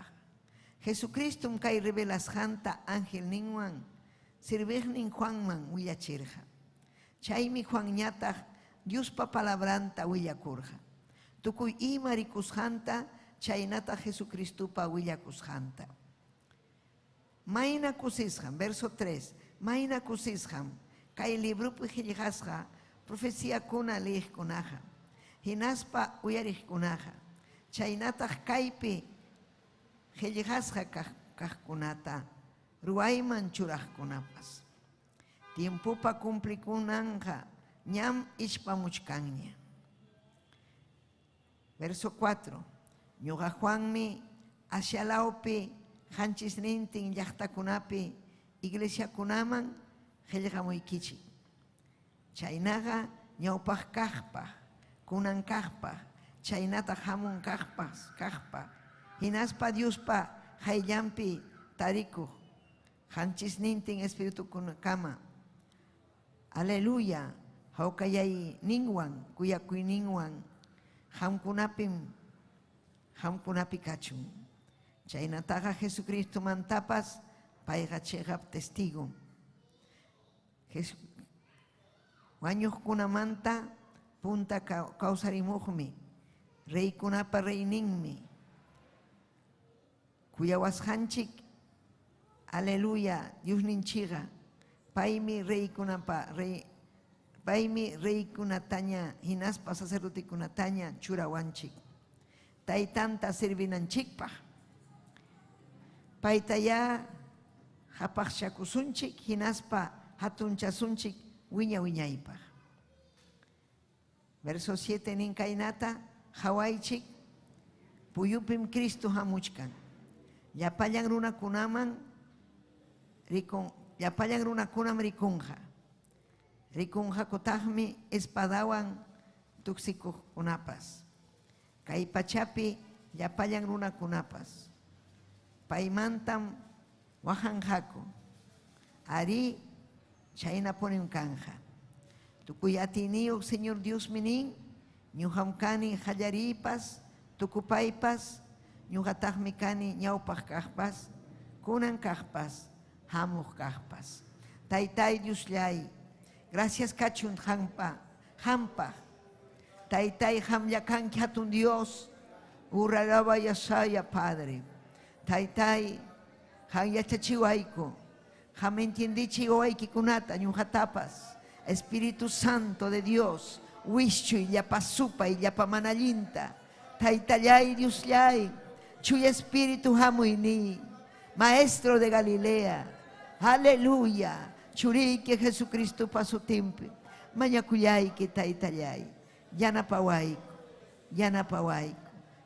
Jesucristo kai revelas janta ángel ninguan, Sirvijnin Juanman, Willachirja. Chaimi Juan ñata, Dios pa palabranta, Willakurja. Tukuy imarikus janta, Chainata Jesucristo pa Willakus janta. Maina kusisham, verso 3. Maina kusisham, kai libro pujilhasja, profecía kuna lej kunaja. Hinaspa uyarij kunaja. Chainata kaipi, Helijasja kahkunata, ruayman churaj kunapas. Tiempo pa cumpli kunanja, ñam ishpa muchkanña. Verso 4. Ñuga Juanmi, hacia laopi, hanchis nintin yachtakunapi, iglesia kunaman, Helijamuy kichi. Chainaga, ñaupaj kajpa, kunan kajpa, chainata hamun kajpa. Hinaspa Diospa, Haillampi, Tariku, Hanchis Nintin, Espíritu Kama. Aleluya, Haukayay Ningwan, Kuyakui Ningwan, Hamkunapi Kachun. Chainataja Jesucristo mantapas, Paigachegap testigo. Guaños kunamanta, punta causarimuhmi, Rey kunapa rey ninmi. Kuyawas hanchik, aleluya, Dios ninchiga, paimi rey kunapa, paimi rey kunataña, hinaspa sacerdote kunataña, churawanchik. Taitanta servinanchikpa. Paitaya, hapachakusunchik, hinaspa hatunchasunchik, wiñaipa. Verso 7, ninkainata, hawaichik, puyupim Cristo hamuchkan. Yapayan runa kunaman, yapayan runa kunam rikunja. Rikunja kotahmi espadawan tuksiko kunapas. Kaipachapi yapayan runa kunapas. Paimantam wajanjako. Ari chaina ponen kanja. Tukuyatiniyo, Señor Dios minin, ñuhamkani hallaripas, tukupaipas, ñugatahmikani ñaupaj kajpas, kunan kajpas, hamuj kajpas. Taitai Dios llay, gracias kachun hampa. Taitai hamyakan hatun Dios, urralaba yasaya Padre. Taitai ham yachachiwaiko, ham entiendichi oaiki kunata ñujatapas. Espíritu Santo de Dios, wischu y yapasupa y yapamanalinta. Taitayay Dios llay. Chuy Espíritu Hamuini, Maestro de Galilea, aleluya, Churique Jesucristo paso temple, Mañacuyay que taitayay, Yanapawaiko,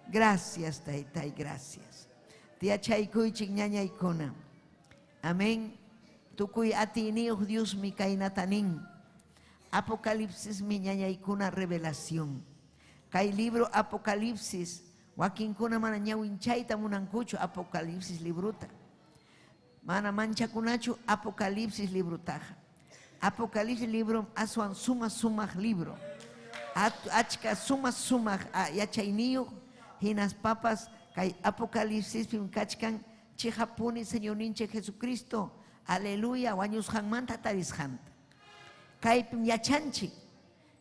gracias taitai, gracias. Tia chaykuy chigñaña icona, amén. Tukuy atiniuh Dios mi kainatanin, Apocalipsis mi ñaña icona revelación, Kai libro Apocalipsis, Joaquín kuna mana ñawinchayta munankuchu Apocalipsis libruta. Mana mancha kunachu Apocalipsis librutaja. Apocalipsis libro asuan suma libro. Achka suma yachainiyo hinas papas kai Apocalipsis pim kachkan chihapuni Señor ninche Jesucristo. Aleluya, wañus hanmanta tarishanta. Kai pim yachanchi.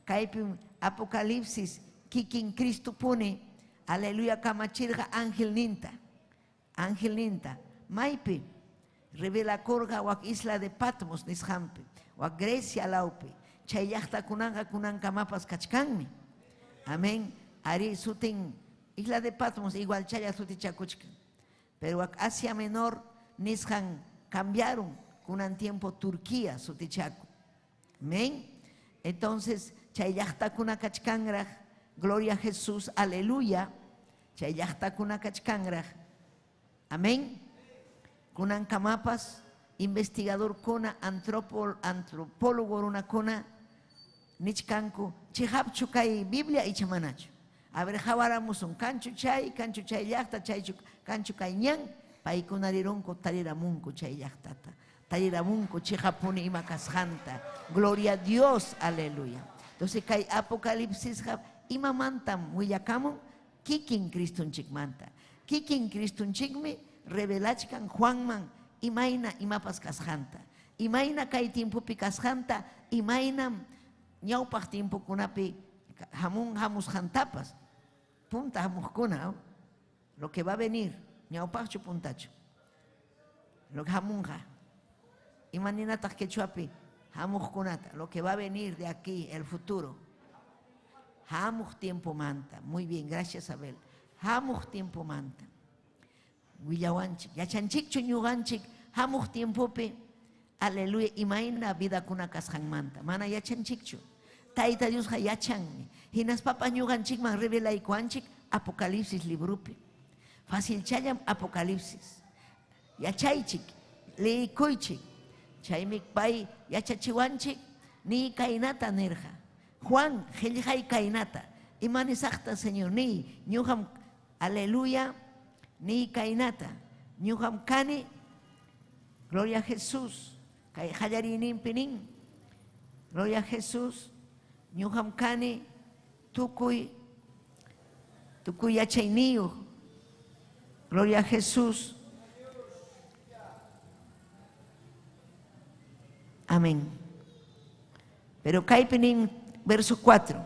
Kai pim Apocalipsis kikin Cristo pone. Aleluya, kamachirga ángel ninta, maipi, revela korga wak isla de Patmos nishampi, wak Grecia laupi, chayachta kunanga kamapas kachkanmi. Amén. Ari sutin isla de Patmos igual chaya suti chakuchkan. Pero wak Asia Menor nishan cambiaron kunan tiempo Turquía suti chaku. Amén. Entonces chayachta kunakachkangraj. Gloria a Jesús, aleluya. Chayachta kuna kachkangraj. Amén. Kunan kamapas investigador kuna, antropólogo runa kuna, nichkanku, chihapchu kay Biblia y chamanachu. A ver, jawaramos un cancho chay llakta, chay cancho kay ñan, paikunarironko tariramunku chay llaktata. Tariramunku chihapuni ima kasjanta. Gloria a Dios, aleluya. Entonces kay Apocalipsis ima mantam willakamun, kikin Kristunchik manta. Kikin Kristunchikmi revelachkan Juanman imaina imapas kasjanta. Imaina kay tiempopi kasjanta, imainam ñawpaq tiempokunapi hamus jantapas. Punta hamuskuna, lo que va a venir, ñawpaqchu puntachu. Lo que hamunja. Imaninatak quechuapi, hamuskunata, lo que va a venir de aquí, el futuro. Hamus tiempo manta. Muy bien, gracias Abel. Hamus tiempo manta. Willawanchik, yachanchik chuñuganchik, hamus tiempopi, aleluya, imaina vida kuna kasjan manta. Mana yachanchikchu. Taita Dios yachanmi. Hinas papa ñuganchik man revela ikuanchik Apocalipsis librupi. Fácil chayam Apocalipsis. Yachaychik, leikoychik. Chaymik pay yachachiwanchik ni kainata nerja. Juan, Geljay kainata. Imanisakta Señor ni ñuham, aleluya, ni kainata. Ñuham kani, gloria a Jesús. Kay hayarinin pinin. Gloria a Jesús. Ñuham kani, tukuy yachayniyu. Gloria a Jesús. Amén. Pero kaypinin verso 4.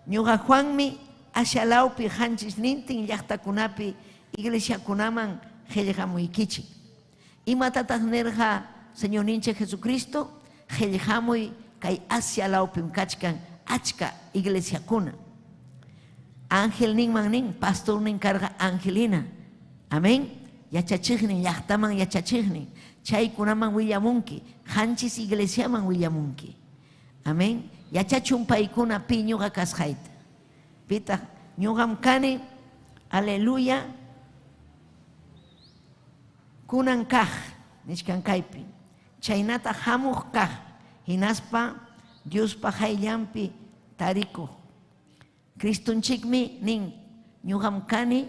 Ñuqa Juanmi ashalaupi hanchis nintin llaqtakunapi iglesia kunaman qillqamuykichik. Imatataq nerqa Señor ninche Jesucristo qillqamuy kay Asialaupim kachkan achka iglesia kuna. Ángel ninman nin, pastor nin carga angelina. Amén. Yachachiqnin, llaqtaman yachachiqnin. Chay kunaman willamunki, hanchis iglesiaman willamunki. Amén. Yachachun paykuna pi ñuqa kasqayta. Pita ñuqam kani, aleluya, kunan kaq, nishkan kaypi. Chaynata hamuq kaq, hinaspa Diospa hayllampi tarikuq. Kristunchikmi nin, ñuqam kani,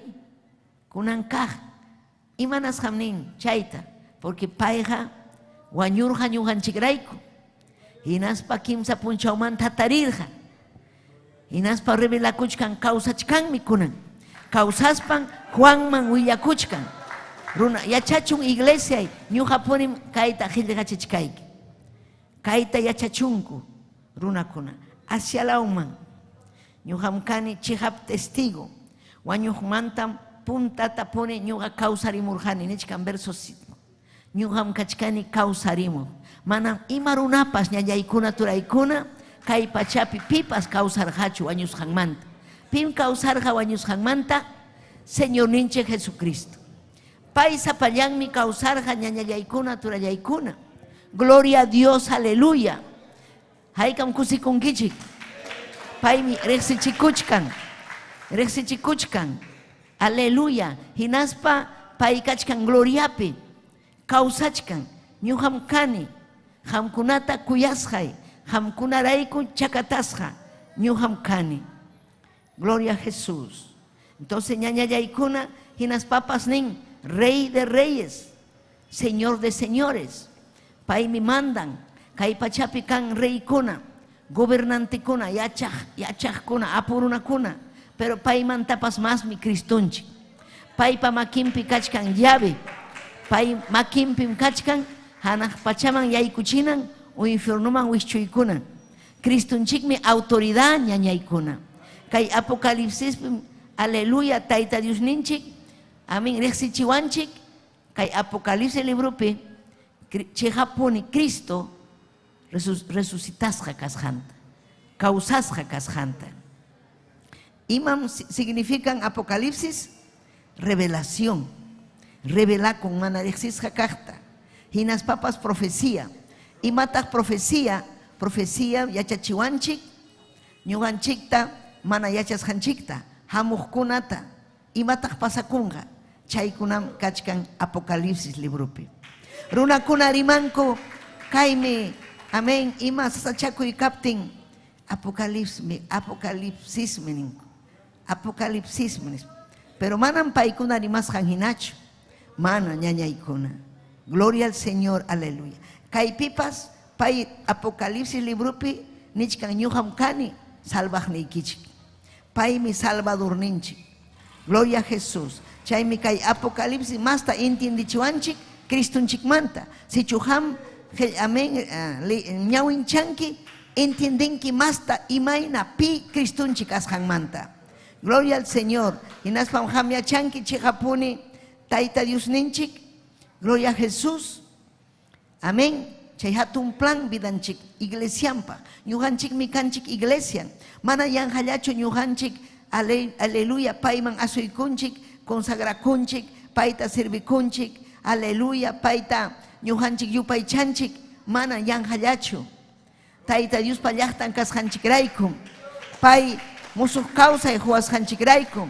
kunan kaq. Imanasqam nin chayta, porque payqa wañurqa ñuqanchikrayku. Hinaspa kimsa punchawmanta tarirqa. Hinaspa revelakuchkan kawsachkanmi kunan. Kawsaspan Juanman willakuchkan. Runa yachachun iglesia ñuqapunim kayta qillqachichkayki. Kayta yachachunku runakuna. Asialawman ñuqam kani chihap testigo. Wañuqmantam puntata pone ñuqa kawsarimurqani nichkan verso 5. Ñuqam kachkani kawsarimuq. Manam ima runapas ñallaykuna turaykuna kay pachapi pipas kawsarqachu wañusqanmanta. Pim kawsarqa wañusqanmanta Señor ninche Jesucristo. Pay sapallanmi kawsarqa ñallaykuna turallaykuna. Gloria a Dios, aleluya. Haykam kusikunkichik. Paymi reqsichikuchkan. Aleluya. Hinaspa pay kachkan gloriapi. Kawsachkan. Ñuqam kani. Hamkunata kuyasqay. Hamkunarayku chakatasqa. Ñuqam kani. Gloria a Jesús. Entonces ñañallaykuna hinaspapas nin Rey de reyes, Señor de señores. Paymi mandan. Kay pachapi kan reykuna, gobernantekuna, yachaqkuna, apurunakuna. Pero paymantapas masmi Kristunchik. Paypa makinpi kachkan llave. Pay makinpim kachkan hanaq pachaman yaykuchinan o infiernoman wischuykunan. Kristunchikmi autoridad ñañaykuna. Kay Apocalipsispim, aleluya, Tayta Dios ninchik, amén, reqsichiwanchik, kay Apocalipsis libropi, chihapuni Cristo resucitasqa kasqanta, kawsasqa kasqanta. Imam significan Apocalipsis, revelación, revela con mana reqsisqa kaqta. Hinas papas profecía, imataq profecía yachachiwanchik, ñuqanchikta mana yachasqanchikta, hamuqkunata, imataq pasakunqa, chaykunam kachkan Apocalipsis libropi. Runakuna rimanku kaimi, amén, ima sasachakuy kaptin apocalipsis meninku. Apocalipsis menis. Pero manan paikuna rimasqan hinachu. Mana ñañaykuna. Gloria al Señor, aleluya. Kaypipas pay Apocalipsis librupi nichkan ñuqam kani salvaqniykichik. Paymi salvador ninchik. Gloria a Jesús. Chaymi kay Apocalipsis masta intiendichuanchik Cristunchikmanta. Si chuham amén ñawinchanki entiendenki masta imaina pi Cristunchik asqanmanta. Gloria al Señor. Inaspam hamyachanki chihapuni Taita Dios ninchik. Gloria a Jesús. Amén. Chay hatun plan vidanchik iglesiampa. Ñuhanchik mikanchik iglesian. Mana yanhallachu ñuhanchik aleluya payman asuykunchik consagrakunchik payta servikunchik aleluya payta ñuhanchik yupaychanchik mana yanhallachu. Taita Dios pallaqtan kasqanchikraykum. Pay musuq kawsay huasqanchikraykum.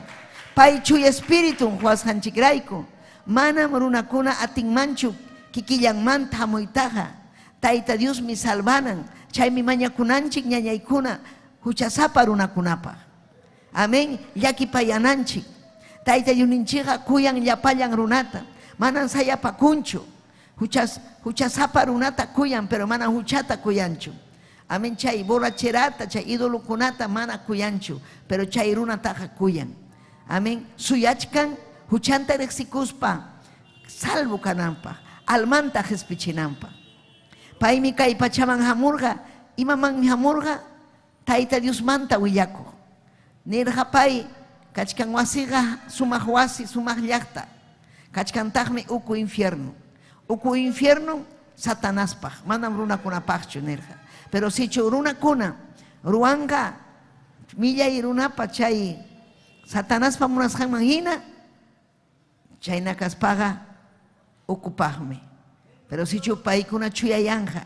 Pay chuy espiritu huasqanchikraykum. Manam runakuna atinmanchu kikillanmanta hamuytaqa. Taita Dios mi salvanan. Chaymi mañakunanchik ñañaykuna huchasapa runakunapaq. Amén. Llakipayananchik. Taita Diosninchikqa kuyan llapallan runata. Manan sayapakunchu. Huchasapa runata kuyan, pero manan huchata kuyanchu. Amén. Chay borracherata, chay idolukunata mana kuyanchu, pero chay runataqa kuyan. Amén. Suyachkan huchanta rexikuspa salvo kanampa almanta jespichinampa. Paymi kay pachaman hamurga imaman hamurga Taita Dios manta willaku. Nirqa pay kachkan wasiqa sumaq wasi sumaq llaqta. Kachkantaqmi uku infierno. Uku infierno Satanaspaq manam runakunapaqchu nirqa. Pero sichu runakuna ruanga millay runapa chay Satanaspa munasqanman hina chayna kaspaqa ukupaqmi. Pero sichu paykuna chuyayanja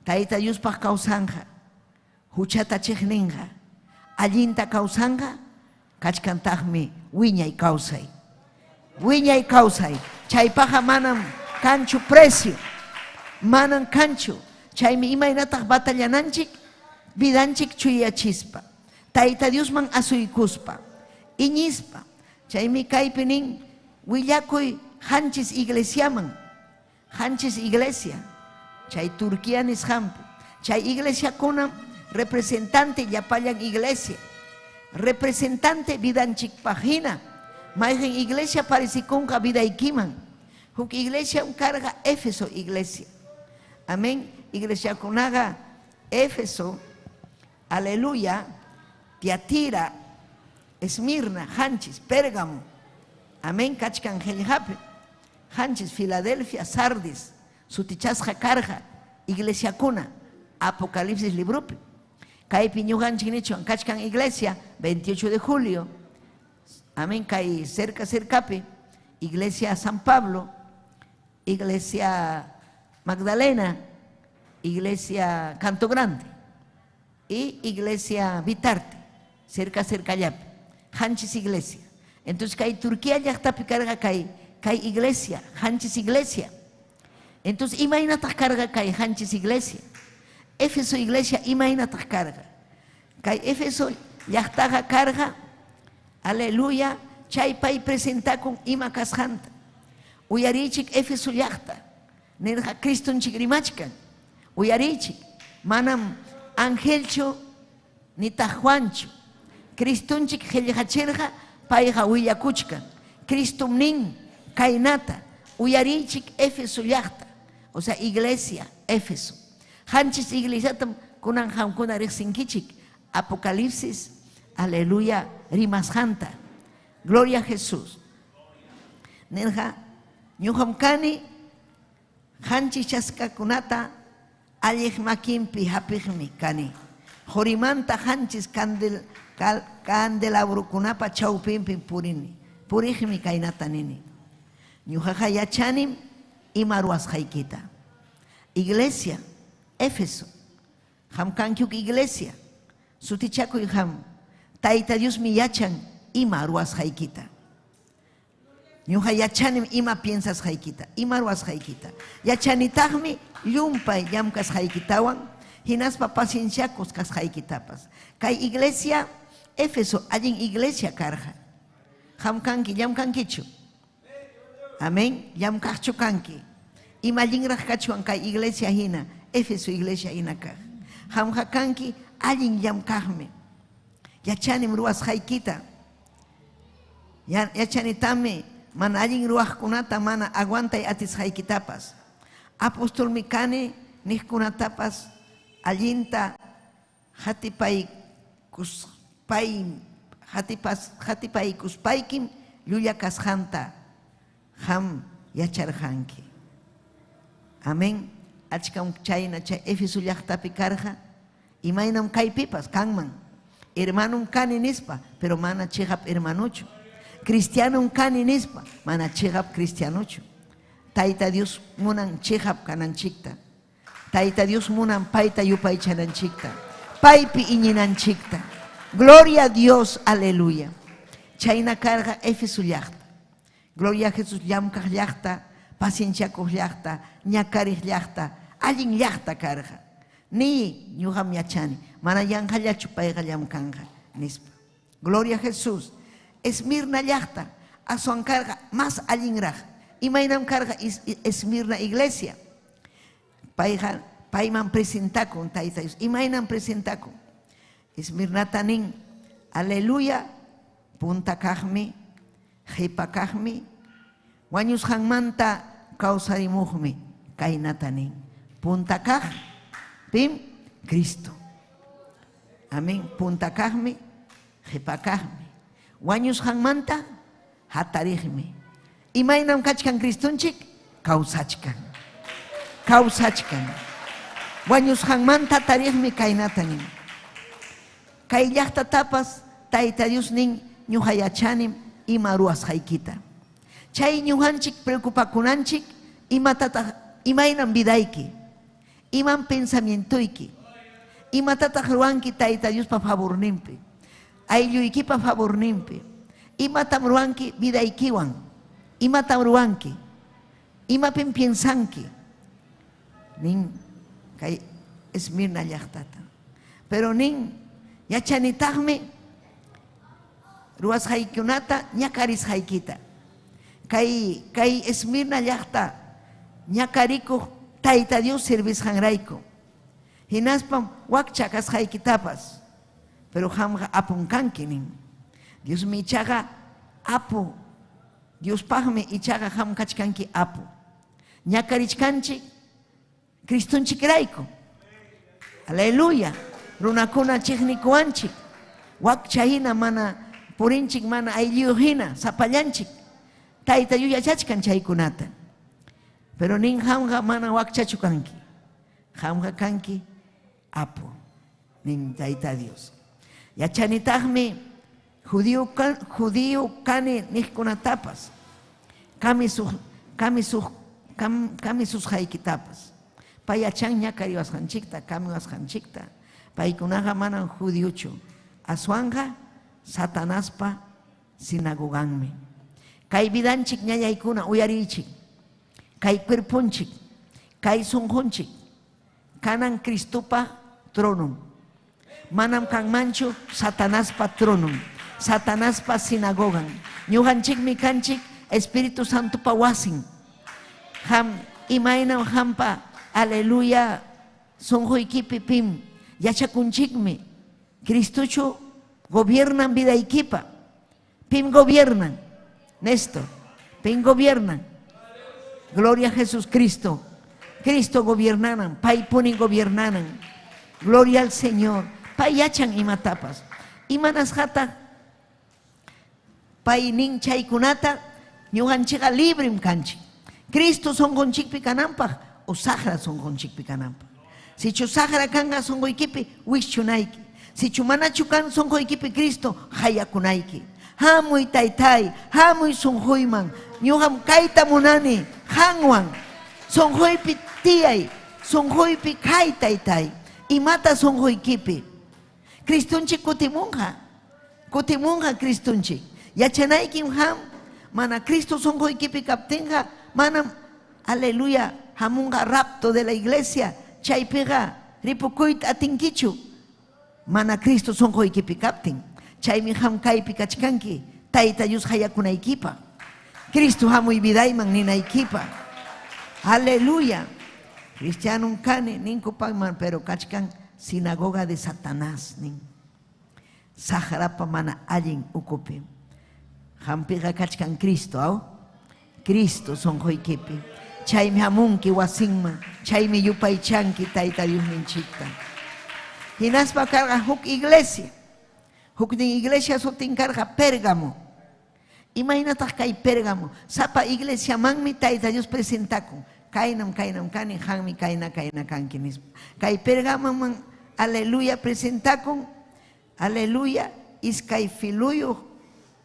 Taita Diospaq kawsanja huchata chiqninqa allinta kawsanja kachkantaqmi wiñay kawsay. Wiñay kawsay. Chaypaqa manam kanchu precio. Manam kanchu. Chaymi imaynataq batallananchik vidanchik chuyachispa. Taita Diosman asuykuspa. Iñispa. Chaymi kaypi nin willakuy hanchis iglesiaman. Hanchis iglesia. Chay Turquía nisqanpi. Chay iglesia kuna representante llapallan iglesia. Representante vidanchik pagina. Mayqin iglesia parisikunqa vidaykiman. Huk iglesia carga Éfeso iglesia. Amén. Iglesia kunaqa Éfeso. Aleluya. Tiatira. Esmirna. Hanchis. Pérgamo. Amén. Kachkan Heljape. Hanchis. Filadelfia. Sardis. Sutichasqa karqa. Iglesia kuna. Apocalipsis librupi. Kaypi ñuqanchik nichwan kachkan iglesia 28 de julio. Amén. Kay cercapi. Iglesia San Pablo. Iglesia Magdalena. Iglesia Canto Grande. Y Iglesia Vitarte. Cerca llapi. Hanchis iglesia. Entonces kay Turquía llaqtapi karqa kay iglesia. Hanchis iglesia. Entonces imaynataq karqa kay hanchis iglesia. Éfeso iglesia imaynataq karqa. Kay Éfeso llaqtaqa karqa. Aleluya. Chay pay presentakun ima kasqanta. Uyarichik Éfeso llaqta. Nirqa Cristonchik rimachkan. Uyarichik. Manam angelchu ni Juanchu. Cristonchik qillqachirqa payqa willakuchkan. Cristum nin kaynata. Uyarichik Éfeso llaqta. O sea, iglesia Éfeso. Hanchis iglesiatam kunan hamkuna riqsinkichik. Apocalipsis. Aleluya. Rimasqanta. Gloria a Jesús. Nirqa ñuqam kani hanchis chaskakunata alliq makinpi hapiqmi kani. Horimanta hanchis candelabrukunapa chawpinpi purini. Puriqmi kaynata nini. Ñuqaqa yachanim ima ruwasqaykita. Iglesia Éfeso. Hamkankyuk iglesia. Sutichakuy ham. Taita Dios mi yachan ima ruwasqaykita. Ñuqa yachanim ima piensas haykita, ima ruas haykita. Yachanitaqmi llumpay llamkas haykitawan, hinaspa pacienciacos kas haykitapas. Kay iglesia, Éfeso, allin iglesia karja. Hamkanki, llamkankichu. Amén, llamkakchu kanki. Ima llinraq kachuan kay iglesia hina, Éfeso iglesia hina kaj. Hamja kanki, allin llamkajme. Yachanim ruas haykita. Yachanitami, mana allin ruwaqkunata mana aguantay atis haykitapas. Apóstol Mikani niqkunatapas allinta hatipaykuspaykim llulla kasqanta ham yacharqanki. Amén. Achkam chayna chay Éfeso llaqtapi karqa imaynam kaypipas kanman. Hermanum kani nispa, pero mana chigap hermanucho. Cristianum kani nispa, mana chigap cristianucho. Taita Dios munan chigap kananchikta. Taita Dios munan paita yupay chananchikta. Paipi iñinanchikta. Gloria a Dios, aleluya. Chayna carga Éfeso llaqta. Gloria a Jesús llamkaq llaqta, pacienciakoj llaqta, ñakarij llaqta, allin llaqta carga. Ni ñuqam yachani, mana yanqallachu payqa llamkanqa nispa. Gloria a Jesús. Esmirna llaqta, asuan carga más allinraq. Imaynam carga Esmirna iglesia. Payman presentacon Tayta Dios. Imaynam presentacon. Esmirna tanin, aleluya, punta kajmi, jipa kajmi, wañus hanmanta kausarimuhmi, kainatanin. Punta kaj, pim, Cristo. Amén. Punta kajmi, jipa kajmi. Wañus hanmanta, hatarihmi. Imaynam kachkan Kristunchik, kausachkan. Kausachkan. Wañus hanmanta tarihmi kainatanin. Kay llaqta tapas, Tayta Dios nin ñuqa yachanim ima ruas haykita. Chay ñuqanchik preocupakunanchik imaynam vidayki, iman pensamientoyki, imatataq ruanki Tayta Dios pa favorninpi, aylluyki pa favorninpi, imatam ruanki vidaykiwan, imatam ruanki, imapin piensanki, nin kay Esmirna llaqtata. Pero nin yachanitaqmi ruas haykunata ñakaris haykita. Kay Esmirna llaqta ñakarikuq Tayta Dios servisqanrayku. Hinaspam wakcha kasqaykitapas. Pero hamqa apun kanki nin. Dios mi ichaqa apu. Dios paqmi ichaqa ham kachkanki apu. Ñakarichkanchik Kristunchikrayku. Aleluya. Runakuna chiqnikuanchik. Wakcha hina mana purinchik mana aylliyu hina sapallanchik. Tayta Dios yachachkan chaykunata. Pero nin hamqa mana wakchachu kanki. Hamqa kanki apu. Nin Tayta Dios. Yachanitaqmi judío kani niqkunatapas. Kami sus haykitapas. Payachan ñakari wasqanchikta, kami wasqanchikta. Paykunaqa manan judíochu. Aswanga Satanaspa sinagoganmi. Kay vidanchik ñañaykuna uyarichik. Kay cuerpunchik, kay sunqunchik. Kanan Cristupa tronum. Manam kanmanchu Satanaspa tronum. Satanaspa sinagogan. Ñuqanchikmi kanchik Espíritu Santupa wasin. Imaynam hampa, aleluya, sunquykipi pim. Yachakunchikmi. Cristuchu gobiernan vidaykipa. Pim gobiernan. Néstor, pim gobiernan. Gloria a Jesús Cristo. Cristo gobiernanan. Pay punin gobiernanan. Gloria al Señor. Pay yachan imatapas. Imanas jata. Pay nin chaykunata. Ñuqanchiqa librim kanchik. Cristo sonqunchikpi kanampaq o sahra sonqunchikpi kanampaq. Si chu sahra kanga sonquykipi wikchunayki. Si chu manachu kan sonquykipi Cristo hayakunayki. Hamuy taytay, hamuy sonquyman. Ñuqam kayta munani hanwan. Sonquypi tiyay, sonquypi kay taytay. Imata sonquykipi. Cristunchik kutimunqa. Kutimunqa Cristunchik. Yachanaykim ham mana Cristo son hoikipi kaptinga, manam, aleluya, hamunga rapto de la iglesia, chaypiga, ripukuit atinkichu, mana Cristo son hoikipi kaptin, chaymi ham kaipi kachkanki, taita yus hayakunaikipa, Cristo hamuy vidayman ninaikipa, aleluya, cristiano kane, ninkupagman, pero kachkan sinagoga de Satanás, nin, saharapa mana allin ukupi. Hampiga kachkan Cristo, ¿au? Cristo son hoikipi. Chaymi hamunki wasinma, chaymi yupaychanki taita Dios ninchikta. Hinaspa carga huk iglesia. Huk din iglesia sotin carga Pérgamo. Imagínate kay Pérgamo. Sapa iglesia manmi taita Dios presentako. Kainam kani hanmi kaina kanki nispa. Kay Pérgamo man, aleluya presentako. Aleluya iskay filuyo.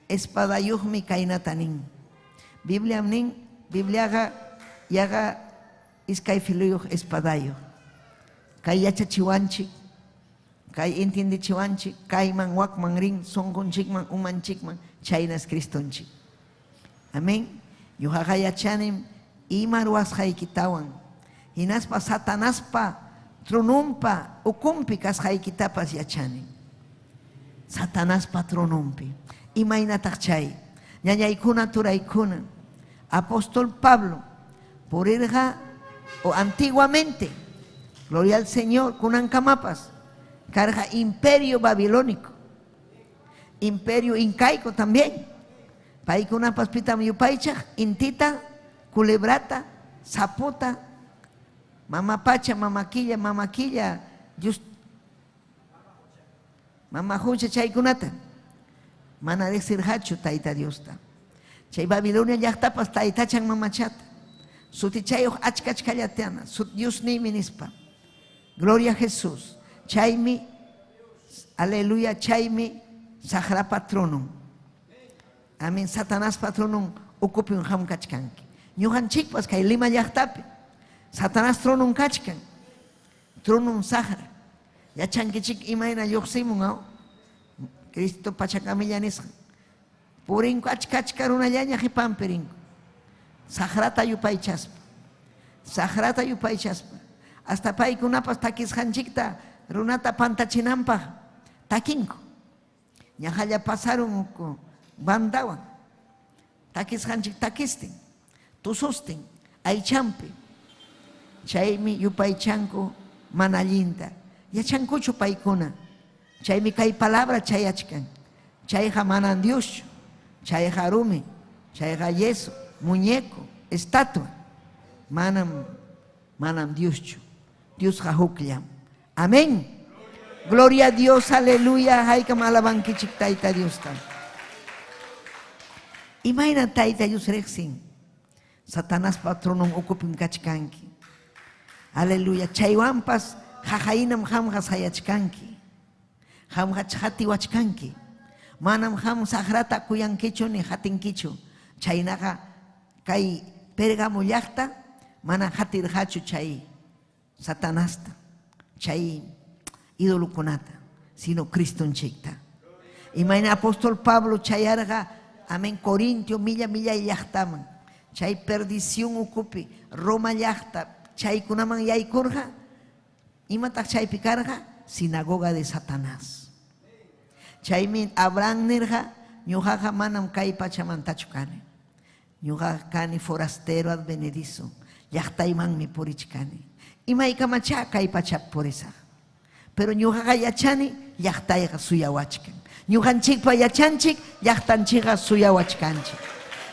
Espadayuh mi kainatanin. Biblia nin, Biblia yaga iskay filuyuh espadayuh. Kay yacha chiwanchik, kay intindi chiwanchik, kay man wak man ring, songon chikman, uman chikman, chaynas Kristonchik. Amen. Yuhaga yachanim, imarwas haikitawan. Hinaspa satanaspa, trunumpa, ukumpi kas haikitapas yachanim. Satanaspa trunumpi. Imaynataq chay, ñañaykuna turaykuna, apóstol Pablo, por irga, o antiguamente, gloria al Señor, kunankamapas, carga imperio babilónico, imperio incaico también, paikunapas pitam yupaychaq, intita, culebrata, sapota, mamapacha, mamaquilla, just, mamajucha chaykunata. Mana decir hachu taita Diosta. Chay Babilonia llaqtapas taitachan mamachata. Suti chayuq achkachkallateana. Sut Dios ni minispa. Gloria a Jesús. Chaymi, aleluya, chaymi, sahra patronum. Amin, Satanás patronum, ukupin ham kachkanki. Ñuhan chikpas kay Lima llaqtapi. Satanás tronum kachkan. Tronum sahra. Yachanki chik imayna yuqsimun aw. Cristo pachacamilla nisqa. Purinko achkachkarunallaña qipampirinko. Sahrata yupaychaspa. Sahrata yupaychaspa. Hasta paykunapas takisqanchikta runata pantachinanpaq takinko. Ñajalla pasaron bandawan. Takisqanchik takistin. Tusustin. Aychampi. Chaymi yupaychanku mana allinta. Yachankuchu paykuna. Chaymi kay palabra chayachkan. Chayqa manan Dios. Chayqa rumi. Chayqa yeso. Muñeco. Estatua. Manam Dios. Dios huklam. Amén. Gloria a Dios. Aleluya. Haykam alabankichik taita Dios tam. Imagina taita Dios rexin. Satanás patronum okupim kachkanki. Aleluya. Chaywampas jajainam hamjas hayachkanki. Ham hati wachkanki. Manam ham sahrata kuyankichu ni hatinkichu. Chaynaga kay Pérgamo llaqta mana hatirhachu chay Satanasta. Chay idolukunata. Sino Kristonchikta. Imagina apóstol Pablo chayarga. Amén. Corintio milla llaqtaman. Chay perdición ukupi. Roma llaqta. Chay kunaman yaykurga. Imatak chay picarga. Sinagoga de Satanás. Chaymin Abraham nirja, ñujaja manam kay pachamantachu kani. Ñujaja kani forastero advenedizo. Llaqtayman mi purichkani. Imaykamacha kay pachap purisa. Pero ñujaja yachani, llaqtayga suyawachkan. Ñujanchikpa yachanchik, llaqtanchikga suyawachkanchik.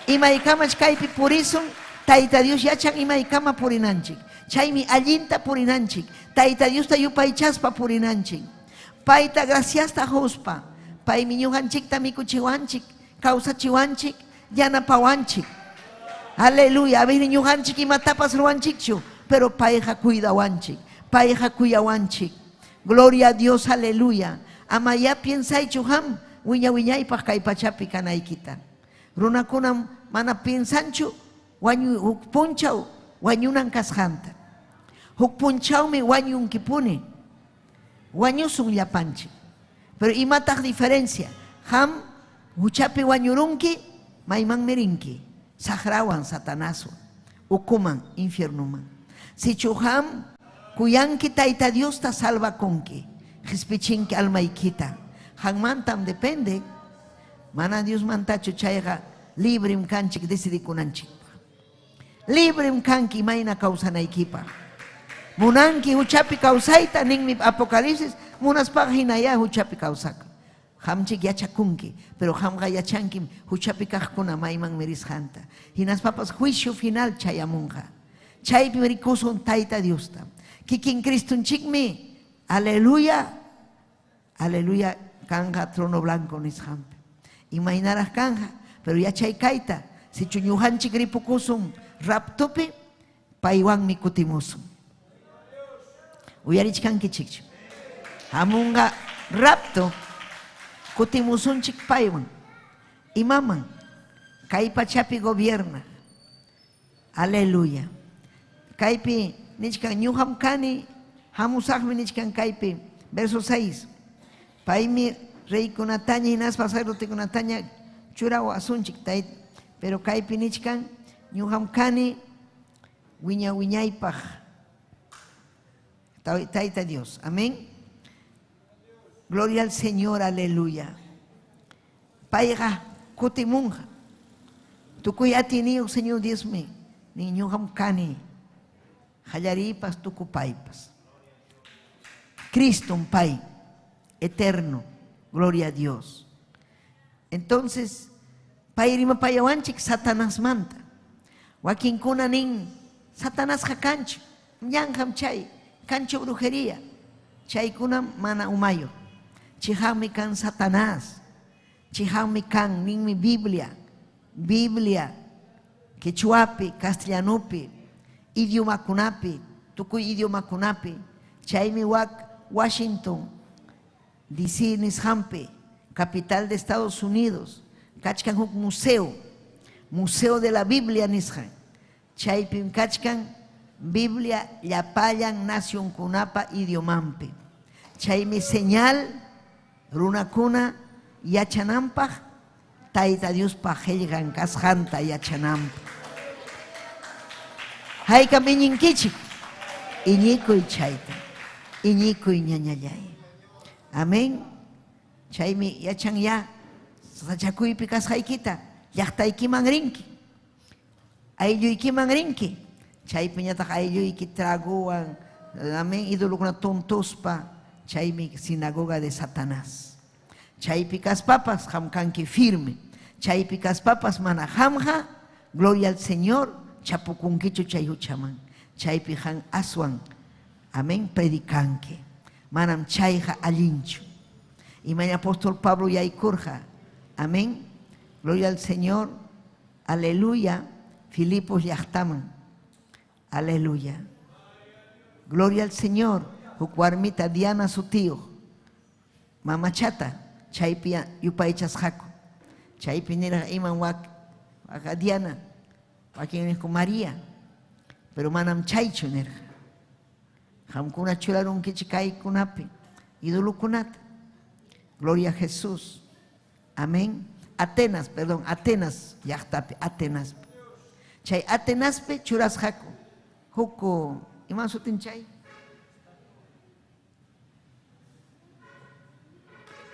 Imaykamach kaypi purisun, Taita Dios yachan imaykama purinanchik. Chaymi allinta purinanchik. Taita Dios ta yupaychaspa purinanchik. Paita graciasta hospa. Paymi ñujanchikta mikuchiwanchik, kawsachiwanchik, yanapawanchik. Aleluya. A veces ñujanchik imatapas ruwanchikchu, pero payja cuidawanchik, payja cuyawanchik. Gloria a Dios, aleluya. Amaya piensaychu ham, wiñaypaq kay pachapi kanaykita. Runakunam mana piensanchu, huk punchaw wañunan kasqanta. Huk punchawmi wañunkipuni. Wañusun llapanchik. Pero imataq diferencia. Ham huchapi wañurunki, mayman merinki, sahrawan satanaswan, ukuman, infiernuman. Si chuham, kuyanki taita Dios ta salva konki, hispichinki almaikita. Hangmantam depende, mana Dios mantacho chayga, librim kanchik decidikunanchik. Librim kanki mayna kausanaykipa. Munanki huchapi kausaita ningmi apocalipsis, munas paginaya huchapi kausaka. Hamchik yachakunki, pero hamga yachankim huchapi kajkuna mayman mirishanta. Hinas papas juicio final chayamunga. Chay pimericuson taita Diosta. Kikin Cristunchikmi, aleluya, aleluya, kanja trono blanco nishampe. Imainaras kanja, pero ya chay kaita, si chuñuhanchik ripukusun raptupi, paiwan mi kutimusun. Uyarichkanki chikchu. Hamunga rapto, kutimusunchik paiwan. Imaman, kaipachapi gobierna. Aleluya. Kaipi nichkan ñuham kani, hamusakmi nichkan kaipi. Verso 6. Paimi rey kunataña hinas sacerdote kunataña churawa asunchik tait. Pero kaipi nichkan ñuham kani wiñaypaj. Taita Dios. Amén. Gloria al Señor, aleluya. Paiga, kutimunja. Tukuyatini, Señor Dios mío. Niño hamkani. Hayaripas, tukupaipas. Cristo, un Pai eterno. Gloria a Dios. Entonces, Pairima payawanchik, Satanás manta. Wakin kunanin, Satanás hakancho. Yanham chay. Cancho brujería, chaykuna mana umayo, chihami kan Satanás, chihami kan nin mi Biblia, quechuapi, castellanupi, idioma kunapi, tukuy idioma kunapi, chaymi Washington, DC nishampi, capital de Estados Unidos, kachkan huk museo de la Biblia nishan, chaypim kachkan Biblia llapayan nación kunapa idiomampi. Chaymi señal runakuna yachanampaj taita Dios pajelgan kasjanta yachanampa. Hayka miñinkichik iñikuy chayta iñikuy ñañallay. Amén. Chaymi yachan ya sachakuypi kasjaykita llaqtaykiman rinki aylluykiman rinki. Chay piñata aylluyki traguan, amén, idolukuna tontuspa, chaymi sinagoga de Satanás. Chay picas papas, hamkanki firme. Chay picas papas, mana hamja, gloria al Señor, chapukunkichu chay huchaman. Chay pijan aswan, amén, predicanque. Manam chayja alinchu. Y mañana apóstol Pablo yaikurja, amén, gloria al Señor, aleluya, Filipos yachtaman. Aleluya. Gloria al Señor. Jucuarmita Diana su tío. Mamachata. Chaipia yupaichas jaco. Chaipinera iman wak Diana. Wakin con María. Pero manam chaicho nera. Hamkuna chularon kichikai kunapi. Idolu kunat. Gloria a Jesús. Amén. Atenas. Yachtapi. Atenas. Chay Atenaspe churas jaco. Huko, iman sutin chay.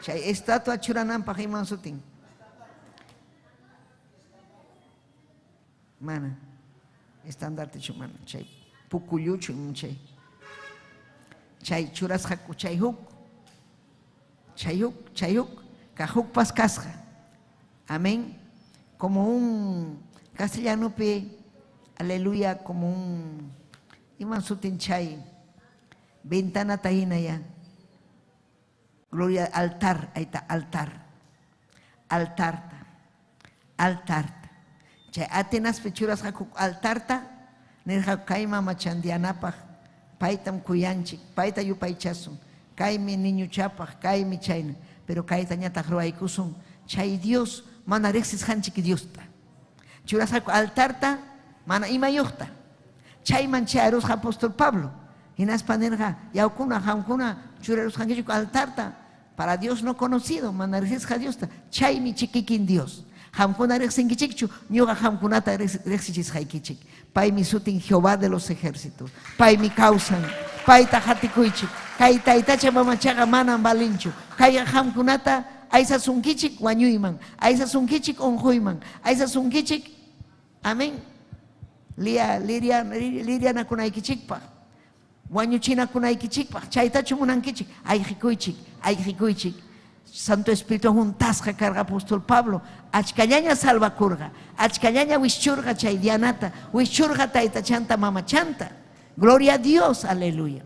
Chay estatua churanampa iman sutin. Mana, estandarte chumana, chay pukuyuchu chay. Chay churas haku, chay huk, kahuk pas casja. Amén. Como un castellano pe. Aleluya, como un iman sutin chay, ventana tahina ya. Gloria, altar, ahí está, altarta. Chay Atenas pechuras hakuk altarta, nerja kaima machandianapaj, paitam kuyanchik, paita yupaichasun, kaimi niño chapaj, kaimi chayna, pero kaita ñata ruaykusun, chay Dios, manarexis hanchik Diosta. Churas hakuk altarta, mana imayuqta. Chayman chayrus apóstol Pablo. Hinas panerja, yaukuna, hamkuna, churerus hankichuk altarta. Para Dios no conocido, manarjisja Diosta. Chaymi chiquikin Dios. Hamkuna rexinkichikchu, ñuqa hamkunata rexichisqaykichik. Paymi sutin Jehová de los ejércitos. Paymi causan, payta hatikuychik. Kay taytacha mamachaqa manam balinchu. Kay hamkunata aysasunkichik wañuyman, aysasunkichik unquyman, aysasunkichik, amén. Lirianakunaykichikpaq, wañuchinakunaykichikpaq, chaytachu munankichik, ayqikuychik. Santo Espíritu juntasqa karqa apóstol Pablo, achkallaña salvakurqa, achkallaña wischurqa chay dianata, wischurqa taytachanta mamachanta. Gloria a Dios, aleluya.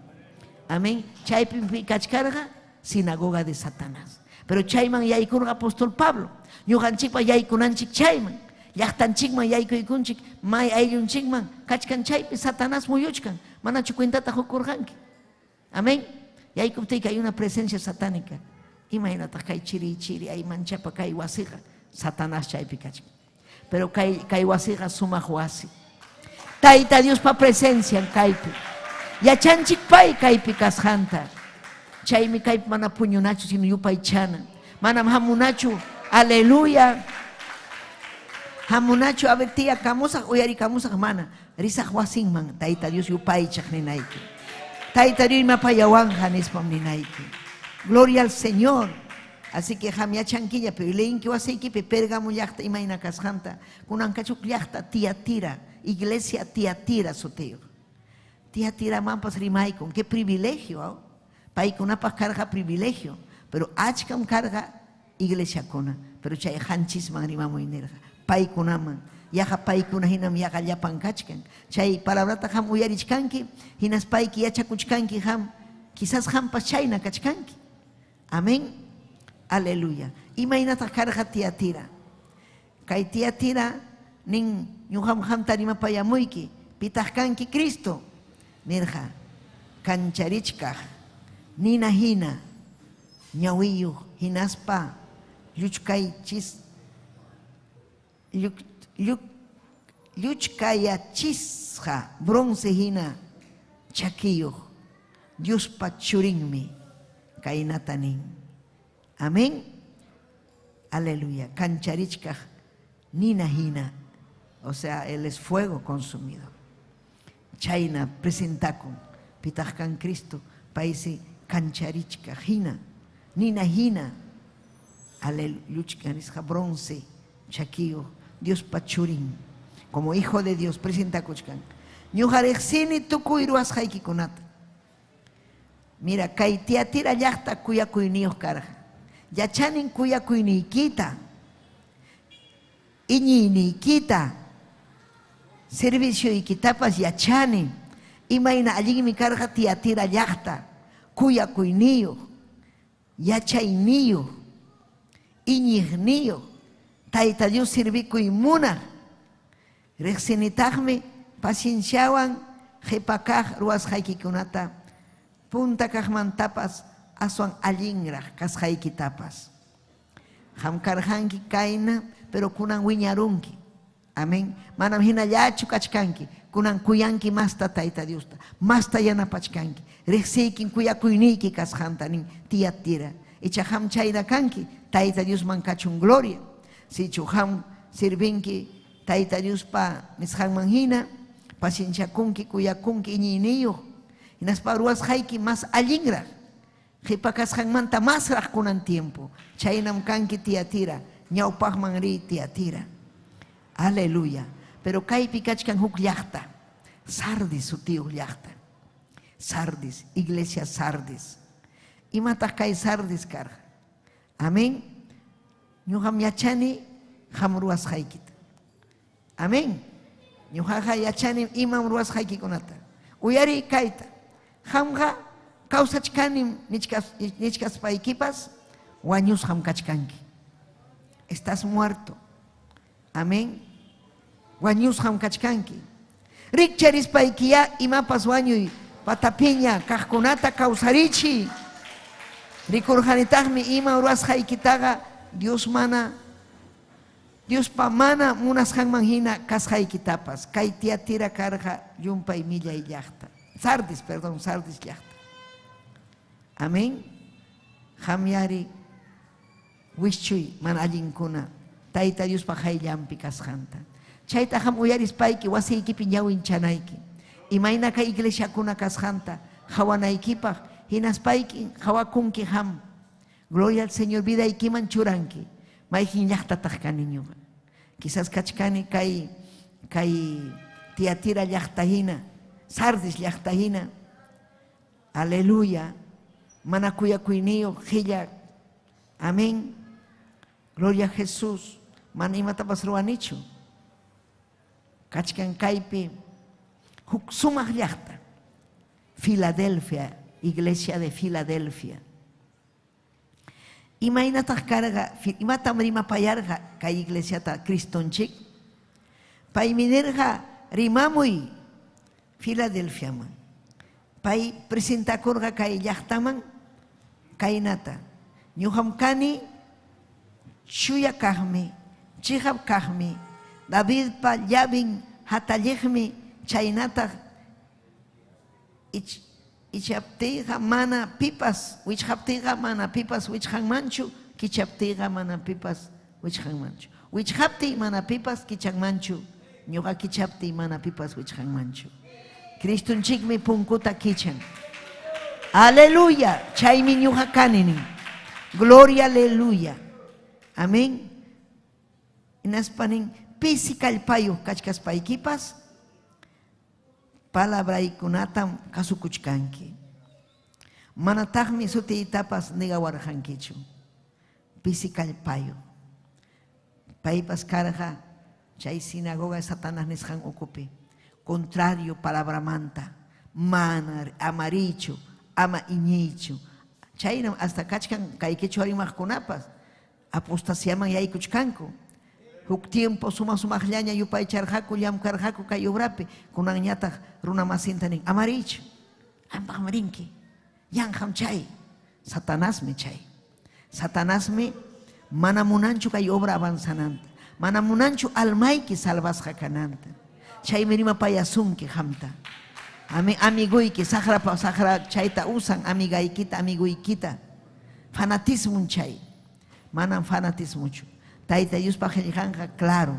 Amén. Chaypi kachkarqa sinagoga de Satanás. Pero chayman yaykurqa apóstol Pablo, ñuqanchikpa yaykunanchik chayman, llaqtanchikman yaykuykunchik, may ayllunchikman kachkan chaypi Satanás muyuchkan, manachu cuentata hukurqanki. Amén. Yaykuptiyki hay una presencia satánica. Imagínate, kay chiri, ay manchapa kay wasiqa, Satanás chaypi kachkan. Pero kay wasiqa sumaq wasi. Tayta Dios pa presencia en kaypi. Yachanchik pay kaypi kasqanta. Chaymi kaypi mana puñunachu sino yupay chana. Manam hamunachu, aleluya. Hamunachu, a ver tía kamusaq, uyari kamusaq mana. Risaq wasinman, Tayta Dios yupay chaqninayki. Tayta Dios mapayawanja nispam ninayki. Gloria al Señor. Así que jamia chanquilla, pero lein que wasiki pe Pérgamo llaqta imayna kasqanta. Kunankachuk llaqta Tiatira, iglesia Tiatira soteo. Tiatira mampas rimaykun, qué privilegio, ¿no? Paykunapas carga privilegio, pero achkam carga iglesia kuna, pero chay hanchisman rimamuy nirqa. Paykunaman, yaqa paykuna hinam yaqa llapan kachkan. Chay palabrata ham uyarichkanki, hinas payki yachakuchkanki ham, quizás hampas chayna kachkanki. Amén. Aleluya. Imaynata carga Tiatira. Kay Tiatira nin ñuqam hamtarima payamuyki, pitaqkanki Cristo. Nirqa, kancharichkaq, nina hina, ñawiyuq, hinaspa, lluchkayachisqa, bronce hina, chakiyuq, Diospa churinmi, kaynata nin. Amén. Aleluya. Kancharichkaq, nina hina, o sea, él es fuego consumido. Chayna presentakun, pitaqkan Cristo, paisi kancharichka, hina, nina hina, aleluya, bronce, chaquillo, Dios pachurin, como hijo de Dios, presentakuchkan. Ñujarexini tukuiruas haikikunata. Mira, kay Tiatira llaqta kuyakuyniyoq karqa. Yachanin kuyakuyniykita, iñiyniykita, servicio ikitapas yachani, imayna allinmi karqa Tiatira llaqta, kuyakuyniyoq, yachayniyoq, iñiqniyoq, Tayta Dios sirvikuy munaq. Riqsinitaqmi pacienciawan qhipakaq ruwasqaykikunata, punta kaqmantapas aswan allinraq kasqaykitapas. Hamkarqanki kayna, pero kunan wiñarunki. Amén. Manam hinallachu kachkanki, kunan kuyanki masta Tayta Diosta, masta yanapachkanki, riqsiykin kuyakuyniyki kasqanta nin Tiatira. Icha ham chayna kanki, Tayta Dios mankachun gloria. Sichu ham sirvinki Tayta Dios pa mishanman hina, pacienciakunki, kuyakunki iñiniyuq, hinaspa ruwasqayki mas allinraq, qhipakasqanmanta masraq kunan tiempo. Chaynam kanki Tiatira, ñawpaqman ri Tiatira. Aleluya. Pero kaypi kachkan huk llaqta, Sardis sutiyuq llaqta. Sardis, iglesia Sardis. Imataq kay Sardis karqa. Amén. Ñuqam yachani ham ruwasqaykita. Amén. Ñuqaqa yachani imam ruwasqaykikunata. Uyari kayta. Hamqa kawsachkanim nichkaspaykipas wañusqam kachkanki. Estás muerto. Amén. Wañusqam kachkanki. Rikcharispaykiya imapas wañuy patapiña kaqkunata kawsarichi. Rikurqanitaqmi ima ruwasqaykitaqa Dios pa mana munasqanman hina kasqaykitapas. Kay Tiatira karqa llumpay millay llaqta. Sardis llaqta. Amén. Hamyari wischuy mana allinkuna Tayta Dios pajayllampi kasqanta. Chayta ham uyarispaiki wasiykipi ñawinchanaiki. Imayna kay iglesiakuna kasqanta hawanaykipaq hinaspayki hawakunki ham. Gloria al Señor, vidaykiman churanki. Mayjin llaqtataq kani ñuqa. Quizás kachkani kay Tiatira llaqta hina, Sardis llaqta hina. Aleluya. Mana kuyakuyniyo qilla. Amén. Gloria a Jesús. Mana imatapas ruwanichu. Kachkan kaypi huk sumaq llaqta. Filadelfia, iglesia de Filadelfia. Imaynataq karqa, imatam rimapayarqa kay iglesiata Cristonchik. Paymi nirqa rimamuy Filadelfiaman. Pay presentakurqa kay llaqtaman kaynata. Ñuqam kani chuya kaqmi, chihap kaqmi, Davidpa llavin hatalliqmi chaynataq ichaptiyqa mana pipas wichhaptiyqa mana pipas wichhanmanchu, kichaptiyqa mana pipas wichhanmanchu. Wichhaptiy mana pipas kichanmanchu, ñuqa kichaptiy mana pipas wichhanmanchu. Cristonchikmi punkuta kichan. Aleluya, chaymi ñuqa kanini. Gloria, aleluya. Amén. Inaspanin pisi kallpayuq kachkaspaykipas palabraykunatam kasukuchkanki. Manataqmi sutiytapas negawarqankichu. Pisi kallpayuq. Paypas karqa chay sinagoga Satanás nisqan ukupi. Contrario palabramanta. Mana amarichu, ama iñichu. Chaynam hasta kachkan kaykichu arimaqkunapas apostasiaman yaykuchkanku. Huk tiempo sumaqllaña yupaycharqaku llamkarqaku kay obrapi kunan ñataq runa masinta nin amarichu, ampaq marinki, yanqam chay. Satanásmi chay. Satanásmi mana munanchu kay obra avanzananta, mana munanchu almayki salvasqa kananta. Chaymi rimapayasunki hamta. Amiguyki saqra chayta usan amigaykita, amiguykita. Fanatismun chay. Manam fanatismuchu. Tayta Diospaq qillqanqa claro.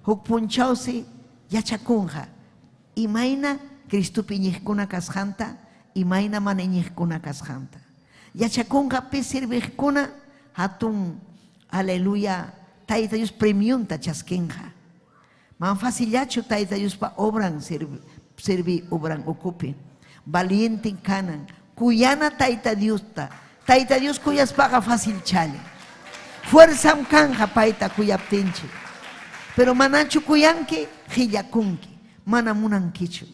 Huk punchawsi yachakunqa. Imayna Cristupi ñiqkuna kasqanta, imayna mana ñiqkuna kasqanta. Yachakunqa pi sirviqkuna hatun aleluya Tayta Dios premiunta chaskinqa. Man fácillachu Tayta Diospa obran servi obran ocupi. Valiente kanan. Kuyana Tayta Diosta. Tayta Dios kuyaspaqa fácil chale. Fuerzam kanja payta kuyaptinchi. Pero manachu kuyanki, hillakunki. Mana munankichu.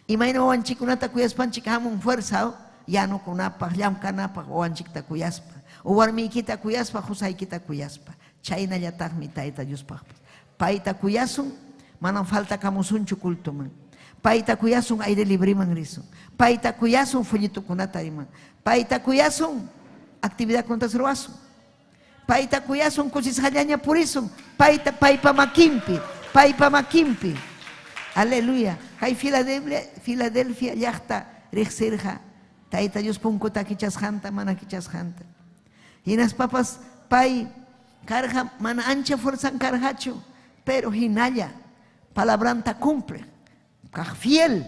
Imayna wawanchikunata kuyaspanchik hamun fuerza yano kunapaq, llamkanapaq wawanchikta kuyaspa. O warmiykita kuyaspa, husaykita kuyaspa. Chaynallataqmi Tayta Diospaq. Payta kuyasun, manam falta kamusunchu kultuman. Payta kuyasun aire libreman risun. Payta kuyasun follitukunata riman. Payta kuyasun actividad kuntas ruasun. Payta kuyasun kusisqallaña purisun. Paypa makimpi. Aleluya. Kay Filadelfia llaqta riqsirqa. Tayta Dios punkuta kichasqanta, mana kichasqanta. Hinas papas pay karqa mana ancha fuerzan karqachu, pero hinalla palabranta cumple. Kaq fiel.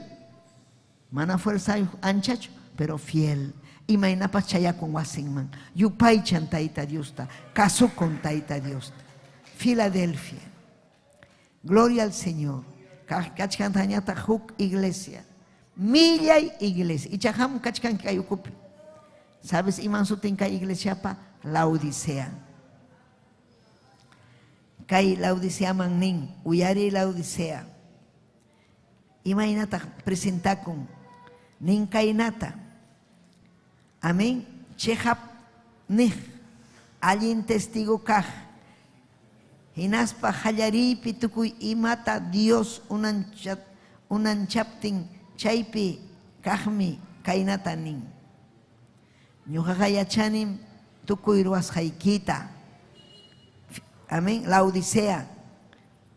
Mana fuerza anchachu, pero fiel. Imaynapas chayakun wasinman. Yupaychan Tayta Diosta. Kasukun Tayta Diosta. Filadelfia. Gloria al Señor. Kachkantañata huk iglesia. Millay iglesia. Ichaham kachkan kayukupi. ¿Sabes iman sutin kay iglesia pa? Laodicea. Kay Laodicea man nin. Uyari Laodicea. Imaynata presentakun. Nin kaynata. Amén. Chehap nih. Allin testigo kaj. Hinaspa hallaripi tukuy imata Dios unanchaptin chaypi kajmi kaynata nin. Ñuqaqa yachanim tukuy ruwasqaykita. Amén. Laodicea.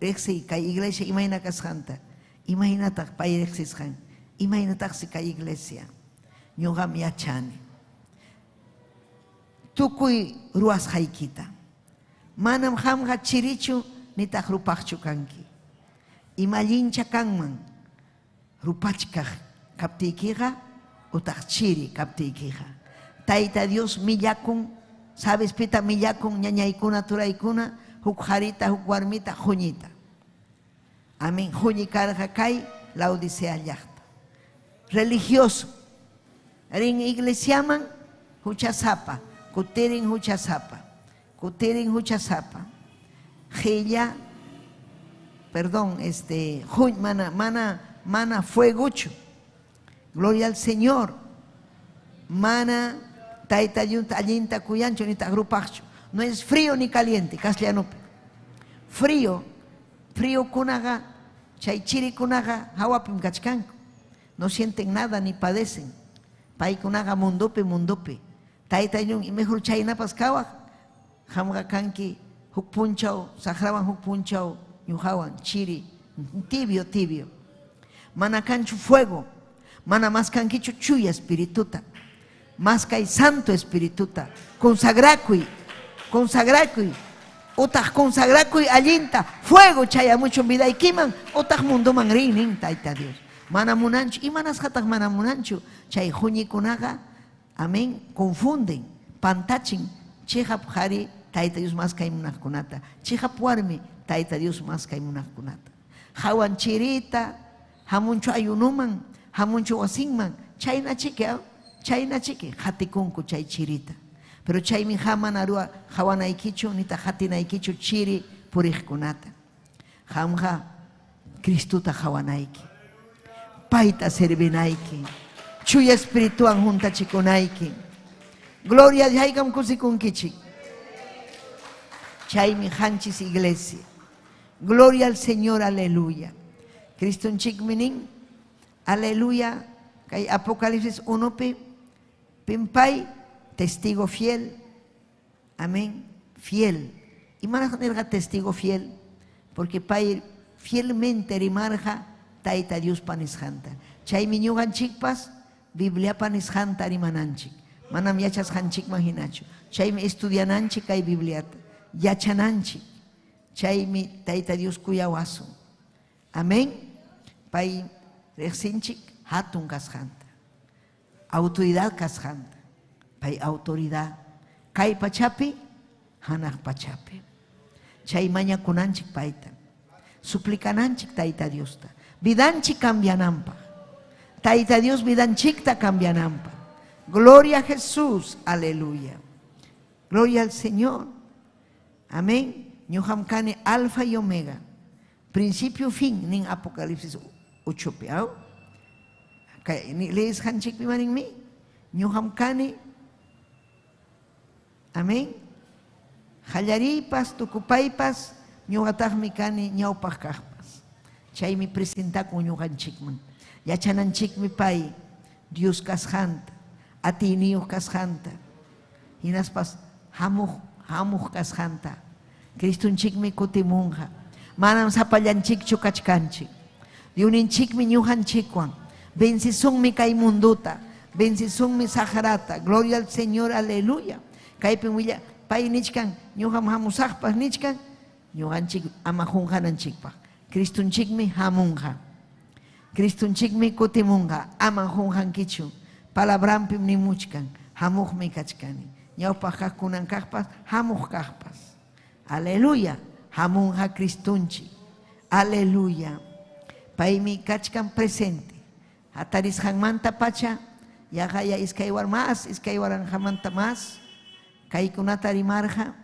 Rexi kay iglesia imayna kasqanta. Imaynataq pay rexisqan. Imaynataqsi kay iglesia. Ñuqam yachani. Tukuy ruwasqaykita. Manam hamga chirichu nitaq rupaqchu kanki. Imallincha kanman rupachkaq kaptiykiqa utaq chiri kaptiykiqa. Tayta Dios millakun, sabes pita millakun ñañaykuna turaykuna, huk harita, huk warmita, huñita. Amén. Huñi karqa kay Laodicea llaqta. Religioso. Rin iglesiaman huchasapa, kutirin huchasapa. Kutirin huchasapa. Gilla, perdón, mana fuegucho. Gloria al Señor. Mana taita allinta cuyancho ni tagrupacho. No es frío ni caliente, castellano. Frío kunaga, chaychiri kunaga, hawapim kachkanko. No sienten nada ni padecen. Pai kunaga mundupi. Taita yun, y mejor chayna paskawak. Hamga kanki, huk punchao, sagraban huk punchao, yuhawan, chiri, tibio. Mana canchu fuego, mana más canquichu chuya espirituta. Más que santo espirituta, consagracui, otah consagracui allinta, fuego chaya mucho vida y kiman, otah mundo mangrinin, taita Dios. Mana munanchu, y manas hatak mana munanchu, chay huñi kunaga, amén, confunden, pantachin, chihap hari, taita Dios más que kunata, chihap warmi, taita Dios más que kunata. Hawan chirita, hamuncho ayunuman, hamuncho wasinman, chayna chique, hatikunku chay chirita. Pero chay mi haman arua hawanaykichu, nita hatinaykichu chiri purikkunata. Hamha Cristuta hawanayki. Paita servinayki. Chuya espirituan junta chikunayki. Gloria a Dios kusikunkichi. Chay mi hanchis iglesia. Gloria al Señor, aleluya. Cristo en chikminin, aleluya. Kay Apocalipsis 1 Pimpay, testigo fiel. Amén. Fiel. Y marja testigo fiel. Porque pay fielmente rimarja taita Dios panishanta. Chay miñugan chikpas, Biblia panishanta rimananchik. Manam yachas hanchik mahinacho. Chay mi estudiananchik kay Bibliata. Yachananchik. Chay mi taita Dios kuyawaso. Amén. Pay rexinchik hatun kashanta. Autoridad kashanta. Pay autoridad. Kay pachapi, hanak pachapi. Chay maña kunanchik paita. Suplicananchik taita Diosta. Vidanchik cambianampa. Taita Dios vidanchik ta cambianampa. Gloria a Jesús. Aleluya. Gloria al Señor. Amén. Ñuhamkane alfa y omega. Principio fin. Nin Apocalipsis 8. Lees hanchik pimaning mi. Ñuhamkane. Amén. Hallaripas, tukupaypas, ñugatagmi kani ñawpaj kajpas. Chaymi presenta con ñuganchikman. Yachananchikmi pay, Dios kashanta, atiniuj kashanta. Hinaspas hamuj kashanta. Cristunchikmi kutimunja. Manam sapallanchikchu kachkanchik. Diuninchikmi ñujanchikwan. Bencisonmi kay munduta. Bencisonmi saharata. Gloria al Señor, aleluya. Kaypin willa pay nichkan ñuham hamusaqpas nichkan ñuqanchik ama junjananchikpaq. Cristunchikmi hamunja. Cristunchikmi kutimunja. Ama junjankichu. Palabranpim nimuchkan. Hamuqmi kachkani. Ñawpaq kaqkunan kaqpas hamuq kaqpas. Aleluya. Hamunja Cristunchik. Aleluya. Paymi kachkan presente. Hatarisqanmanta pacha yaqaya iskaywar más, iskaywaranqamanta más. Kaykunata rimarja,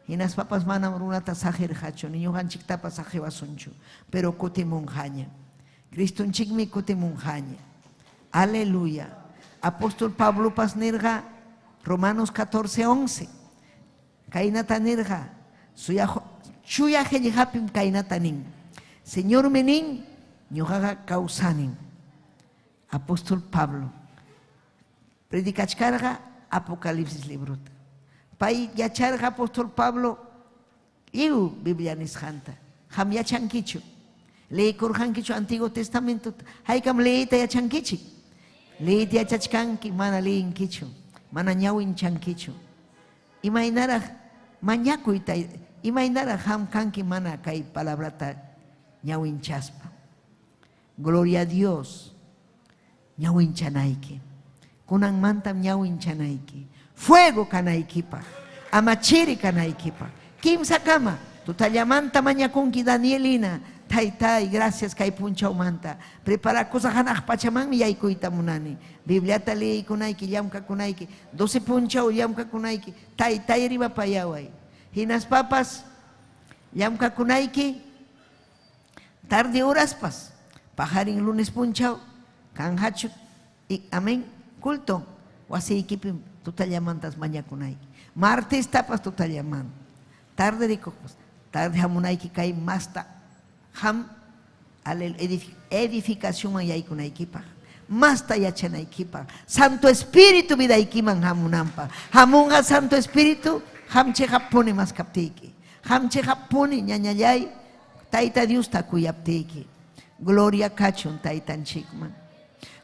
hinas papas manam runata sajirjacho, ni ñuqanchiktapas sajiwasunchu, pero kutimunjaña. Cristunchikmi kutimunjaña. Aleluya. Apóstol Pablo pas nirga, Romanos 14:11. Kainata nirga, chuya hellihapim kainata nin. Señor menin, ñuqaqa kawsanin. Apóstol Pablo. Predikachkarga Apocalipsis libruta. Pay yacharga apóstol Pablo iu Biblia nishanta. Ham yachankichu. Leikurjankichu Antiguo Testamento. Haykam leita yachankichi. Leita yachachkanki mana leinkichu. Mana ñawinchankichu. Imaynaraj Mañakuy tay imaynara ham kanki mana kay palabrata ñawinchaspa. Gloria a Dios. Ñawinchanaiki. Kunan mantam ñawinchanayki. Fuego kanaykipa. Amachiri kanaykipa. Kimsa kama. Tutallamanta mañakunki Danielina. Taytay, gracias kay punchaw manta. Prepara cosa hanaq pachamanmi yaykuyta munani. Bibliata leeykunayki, llamkakunayki. 12 punchaw llamkakunayki. Taytay riba payaway. Hinas papas llamkakunayki. Tarde horaspas. Pajarin lunes punchaw. Kanhachu. Amén. Culto. Wasiykipim tutallamantas mañakunayki. Martes tapas tutallaman. Tarde rikopas. Tarde hamunayki kay masta. Ham edificación yaykunaykipa. Masta yachanaykipa. Santo Espíritu vidaykiman hamunampa. Hamunga Santo Espíritu ham chejapuni mas kaptiki. Ham chejapuni ñañayay Tayta Dios takuyaptiki. Gloria kachun taytanchikman.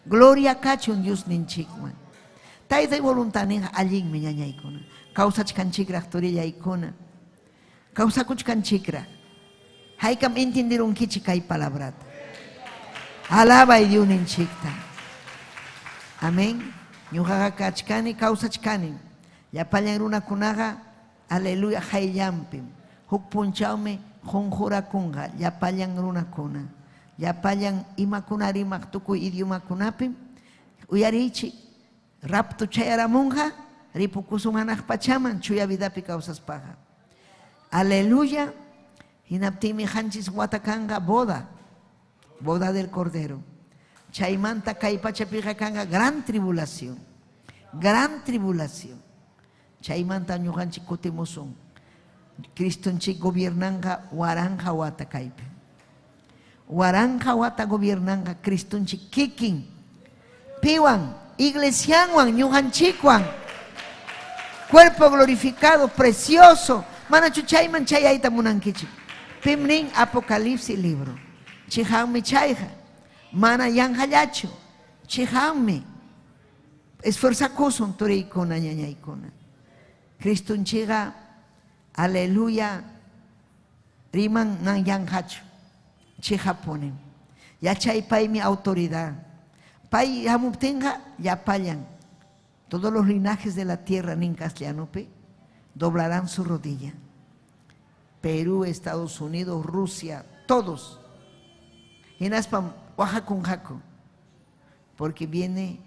Gloria kachun Dios ninchikman. Tayta voluntanin allin ñañaykuna. Kausachkanchikra turillaykuna. Kausakuchkanchikra. Haykam entendieron kichi kay palabrata. Alaba y Dios ninchikta. Amén. Ñujaga kachkani, kausachkani. Yapallan runa kunaga, aleluya, hayllampim. Huk punchaume, jonjura kunga. Yapallan runa kuna. Yapallan imakunarimak tuku idioma kunapim. Uyarichi, raptu chayaramunga, ripukusumanak pachaman, chuya vidapi causas paja. Aleluya. Inaptimi hanchis watakanga boda. Boda del Cordero. Chaimanta kaipachapija kanga gran tribulación. Gran tribulación. Chaimanta ñuhanchi kotemoson. Cristonchi gobiernanga waranja wata kaipe. Waranja wata gobiernanga Cristonchi kikin. Piwan, iglesianwan, ñuhanchikwan. Cuerpo glorificado, precioso. Manachu chayman chayaita munankichi. Pimnin Apocalipsis libro. Chihammi chayja. Mana yanhayacho. Chihammi. Esfuerza kosun tureikona ñañaykuna. Kristun chiga. Aleluya. Riman nan yanhacho. Chihaponen. Ya chay pay mi autoridad. Pay hamuptenga ya payan. Todos los linajes de la tierra nincaslianope doblarán su rodilla. Perú, Estados Unidos, Rusia, todos. En Aspam, Oaxaca, porque viene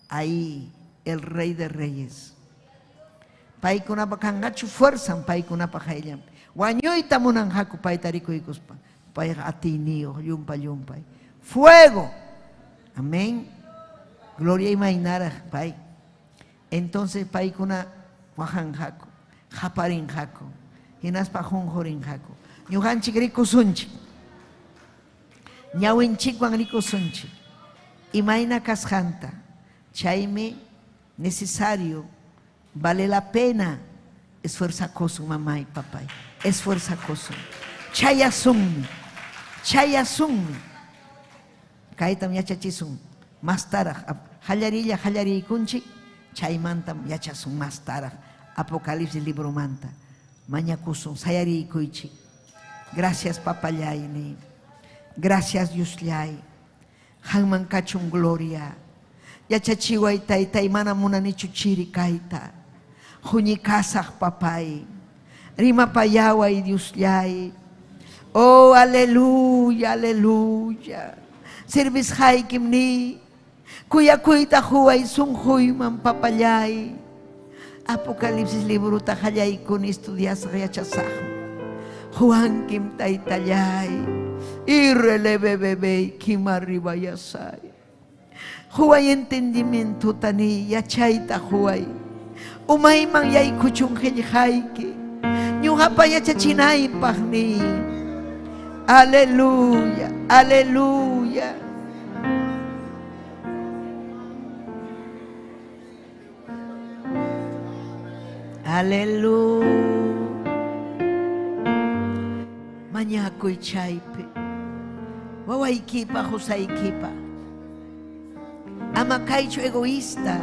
ahí el Rey de Reyes. Paikunapa kangachu fuerzan paikunapa hayllam. Wañoita munanjaku paitarico y cuspa. Pai atinio, yumpay. Fuego. Amén. Gloria y mainara, pai. Entonces paikuna wajanjaku, japarinjaku. Hinaspa jonjorinjaku. Ñuhanchik rico sunchik. Ñawinchikwan rico sunchik. Imaina kasjanta. Chayme necesario. Vale la pena. Esfuerza kosun mamá y papá. Esfuerza kosun. Chayasunmi. Chayasunmi. Kaitam yachachisun. Mastaraj. Hallarilla hallarikunchik. Chaymantam yachasun mastaraj. Apocalipsis libro manta. Mañakusun, sayari kuichi. Gracias papayayni. Gracias Diuslay. Hanman kachun gloria. Yachachiway taytay mana munani chuchiri kaita. Juñikasaj papay. Rima payaway Diuslay. Oh, aleluya, aleluya. Service haikimni. Kuya kuita huay sun huyman papayay. Apocalipsis libro tajayay con estudias rechazaj. Juan kim taytayay. Irrelebebebe kim arriba yasay. Juay entendimiento tani yachaita juay. Umayman yay kuchung helyayki. Ñuhapa yachachinay pagni. Aleluya, aleluya. Aleluya. Mañaco y chaipe. Wawaikipa, Josaikipa. Ama kaicho egoísta.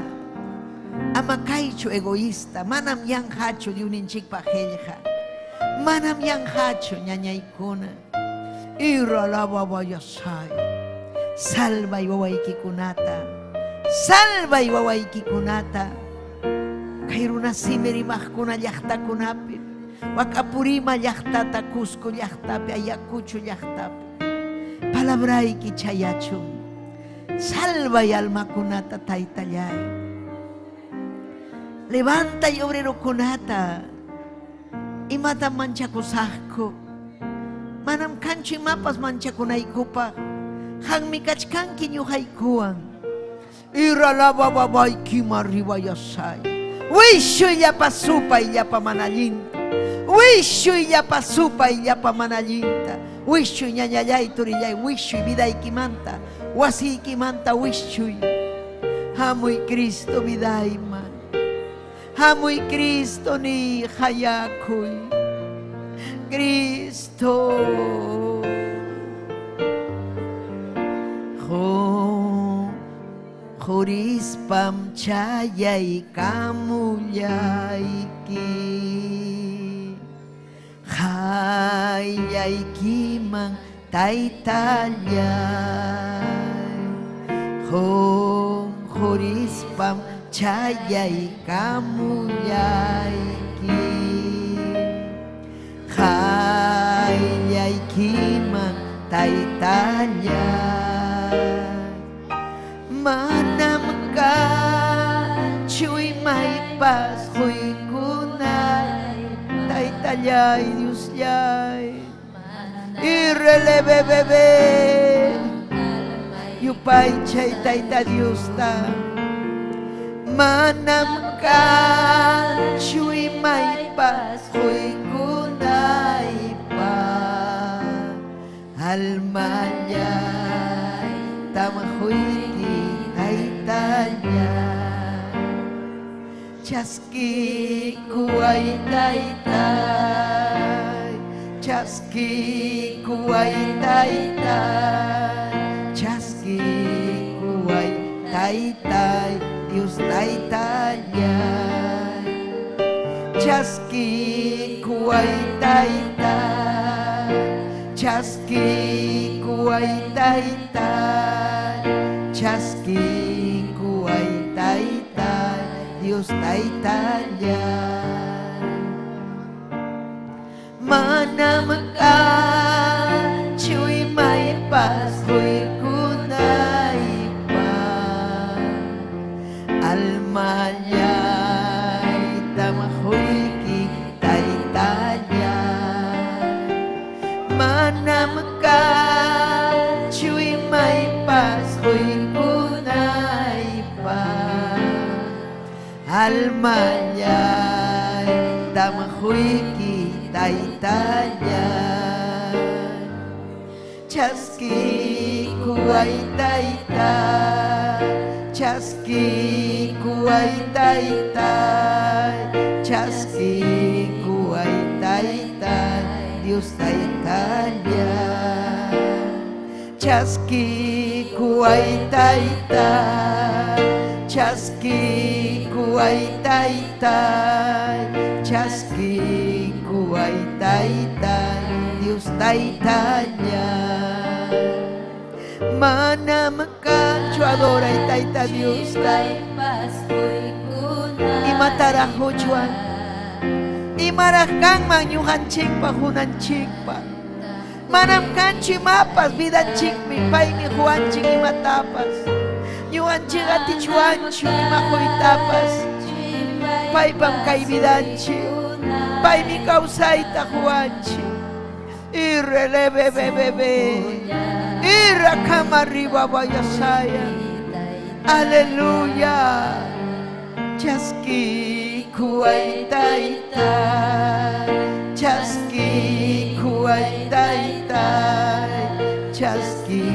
Amakaicho egoísta, manam yang hacho de un inchik pajelja. Manam yang hacho ñañaykuna. Ira la babayasay. Salva y wawaykikunata. Salva y wawaykikunata. Kairuna simeri mahkuna llaqtakunapi. Wakapurima llaqtata Cusco llaqtapi, Ayacucho llaqtapi. Palabrayki chayachun. Salva y almakunata taytallay. Levanta y obrero kunata. Y mata manchakusajko. Manam kanchi mapas manchakunaikupa. Hanmi kachkanki ñuhaykuan. Ira la babayki mariba yasay. Wishu yapa supa y yapa manalinta. Wishu yapa supa y yapa manalinta. Wishu ñañayay turiyay. Wishu vida ikimanta. Wasi ikimanta wishu. Hamuy Cristo vidayma. Hamuy Cristo ni hayakuy. Cristo. Jorispam chayay kamuyayki. Hayaykiman taytallay. Jorispam chayay kamuyayki. Hayaykiman taytallay. Manam ka chuy may pas huy kunay taytallay Dios yay. Irele bebebe yupay chay tayta Dios ta. Manam ka chuy may pas huy kunay pa. Almayay tamahoy ki taytallay. Chaski kuay taytay. Chaski kuay taytay. Chaski kuay taytay. Dios taytallay. Chaski kuay taytay. Chaski kuay taytay. Chaski kuay taytay. Dios taytallay. Manam ka chuy may pashoy kunay pa. Almayay tamahoy ki taytallay. Manam ka chuy may pashoy kunay pa. Almayay tamahoy ki taytallay. Chaski kuay taytay. Chaski kuay taytay. Chaski kuay taytay. Dios taytallay. Chaski kuay taytay. Chaski kuay taytay. Chaski kuay taytay. Dios taytallay. Manam ka chuadora y tayta Dios tay. Y matara hochuan. Y marajkan man yuhan chikpa hunan chikpa. Manam kanchi mapas vida chikmi pay mi juan chik y matapas. Yuhan chigati chuanchu y mahoy tapas. Pay pam kay vidanchi. Pay mi causaita juanchi. Y releve bebé. Ira kama arriba vayasaya. Aleluya. Chaski kuay taytay. Chaski kuay taytay. Chaski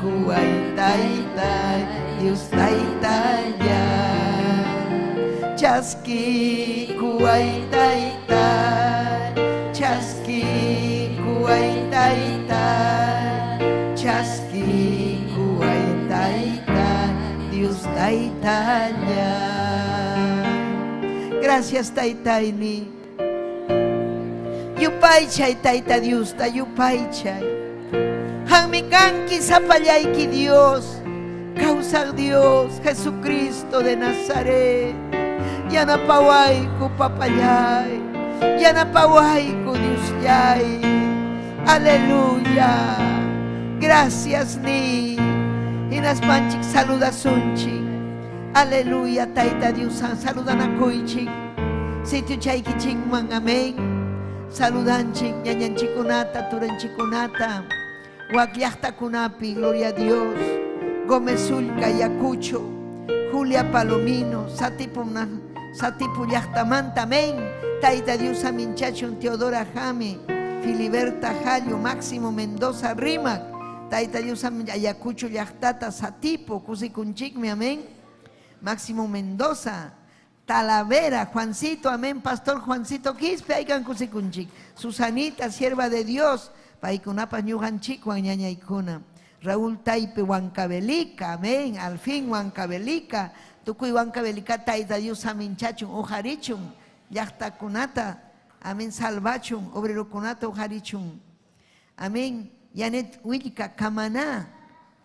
kuay taytay. Dios taytallay. Chaski kuay taytay. Chaski kuay taytay. Chaski kuay taytay. Dios taytallay. Gracias, Taitaini. Yupaychay, Taita Dios, Yupaychay. Hanmikanki sapallayki Dios. Causa Dios, Jesucristo de Nazaret. Yanapawayku papayay. Yanapawayku Diusyay. Aleluya. Gracias ni. Inaspanchik saluda sunchik. Aleluya, Taita Dios, saludan a Koichik. Sitio Chaikichikman, amén. Saludanchik, ñañanchikunata, turanchikunata. Wakyahta kunapi, gloria a Dios. Gómez Zulca, Yacucho, Julia Palomino, Satipu Yahtamanta, amén. Taita Dios, Aminchachon, Teodora Jame, Filiberta Jallo, Máximo Mendoza, Rimac. Taita Dios, Ayacucho, Yahtata, Satipo, Cusikunchikme, amén. Máximo Mendoza, Talavera, Juancito, amén, Pastor Juancito Quispe, Aigan Cusikunchik, Susanita, sierva de Dios, Paikunapa Ñujanchik, Ñañaykuna, Raúl Taipe, Huancavelica, amén, al fin Huancavelica, Tucuy Huancavelica, Taita Dios, amén, Chachun, Ojarichun, Yachtakunata, amén, Salvachun, Obrero Kunata, Ojarichun, amén, Yanet Huilca, Camaná,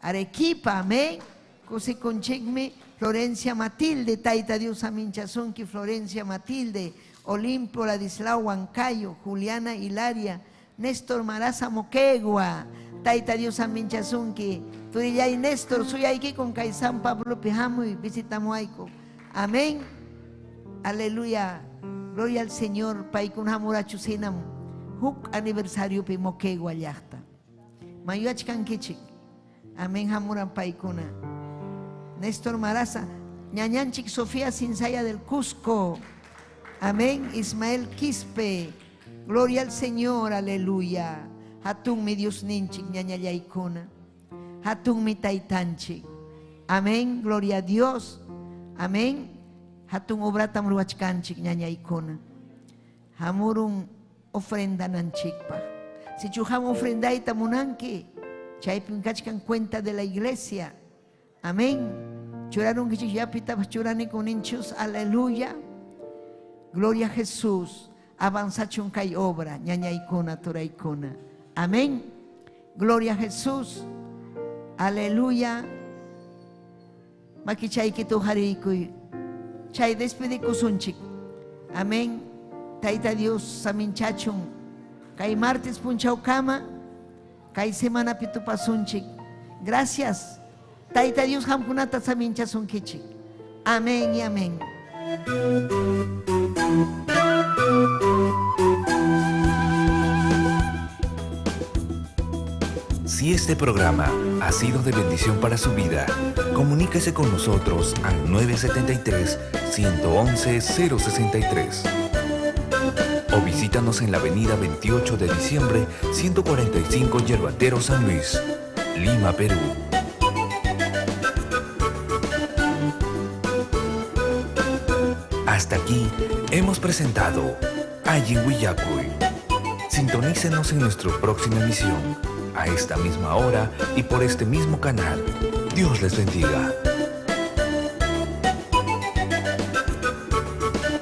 Arequipa, amén, Cusikunchikme, Florencia Matilde, Taita Dios Aminchazonki, Florencia Matilde, Olimpio Ladislao Huancayo, Juliana Hilaria, Néstor Maraza Moquegua, Taita Dios Aminchazonki, Turillay Néstor, Suyaiki con Caizán Pablo Pijamo y Visitamoaico. Amén. Aleluya. Gloria al Señor. Paikun Hamurachu Sinam. Huk aniversario Pi Moquegua Yachta. Mayuachkan Kichik. Amén. Hamuran Paikuna. Néstor Maraza, Ñañanchik Sofía Sinsaya del Cusco, amén. Ismael Quispe, gloria al Señor, aleluya. Hatun mi Dios ninchik, Ñañayaykuna, Hatun mi Taitanchik, amén, gloria a Dios, amén. Hatun obratam ruachkanchik, Ñañaykuna, hamurun ofrenda nanchikpa. Si chujam ofrendaita munanki, chaypin kachkan cuenta de la iglesia. Amén. Churaron que ya pitaba churani con hinchos. Aleluya. Gloria a Jesús. Avanzachun kai obra. Ñañaykuna, toraykuna. Amén. Gloria a Jesús. Aleluya. Makichay kito harikuy. Chay despedi kusunchik. Amén. Taita Dios saminchachun. Kai martes punchau kama. Kai semana pitu pasunchik. Gracias. Taita Dios hamkunata samincha son kichi. Amén y amén. Si este programa ha sido de bendición para su vida, comuníquese con nosotros al 973-111-063 o visítanos en la avenida 28 de diciembre, 145 Yerbatero, San Luis, Lima, Perú. Hasta aquí hemos presentado Ayin Willacuy. Sintonícenos en nuestra próxima emisión, a esta misma hora y por este mismo canal. Dios les bendiga.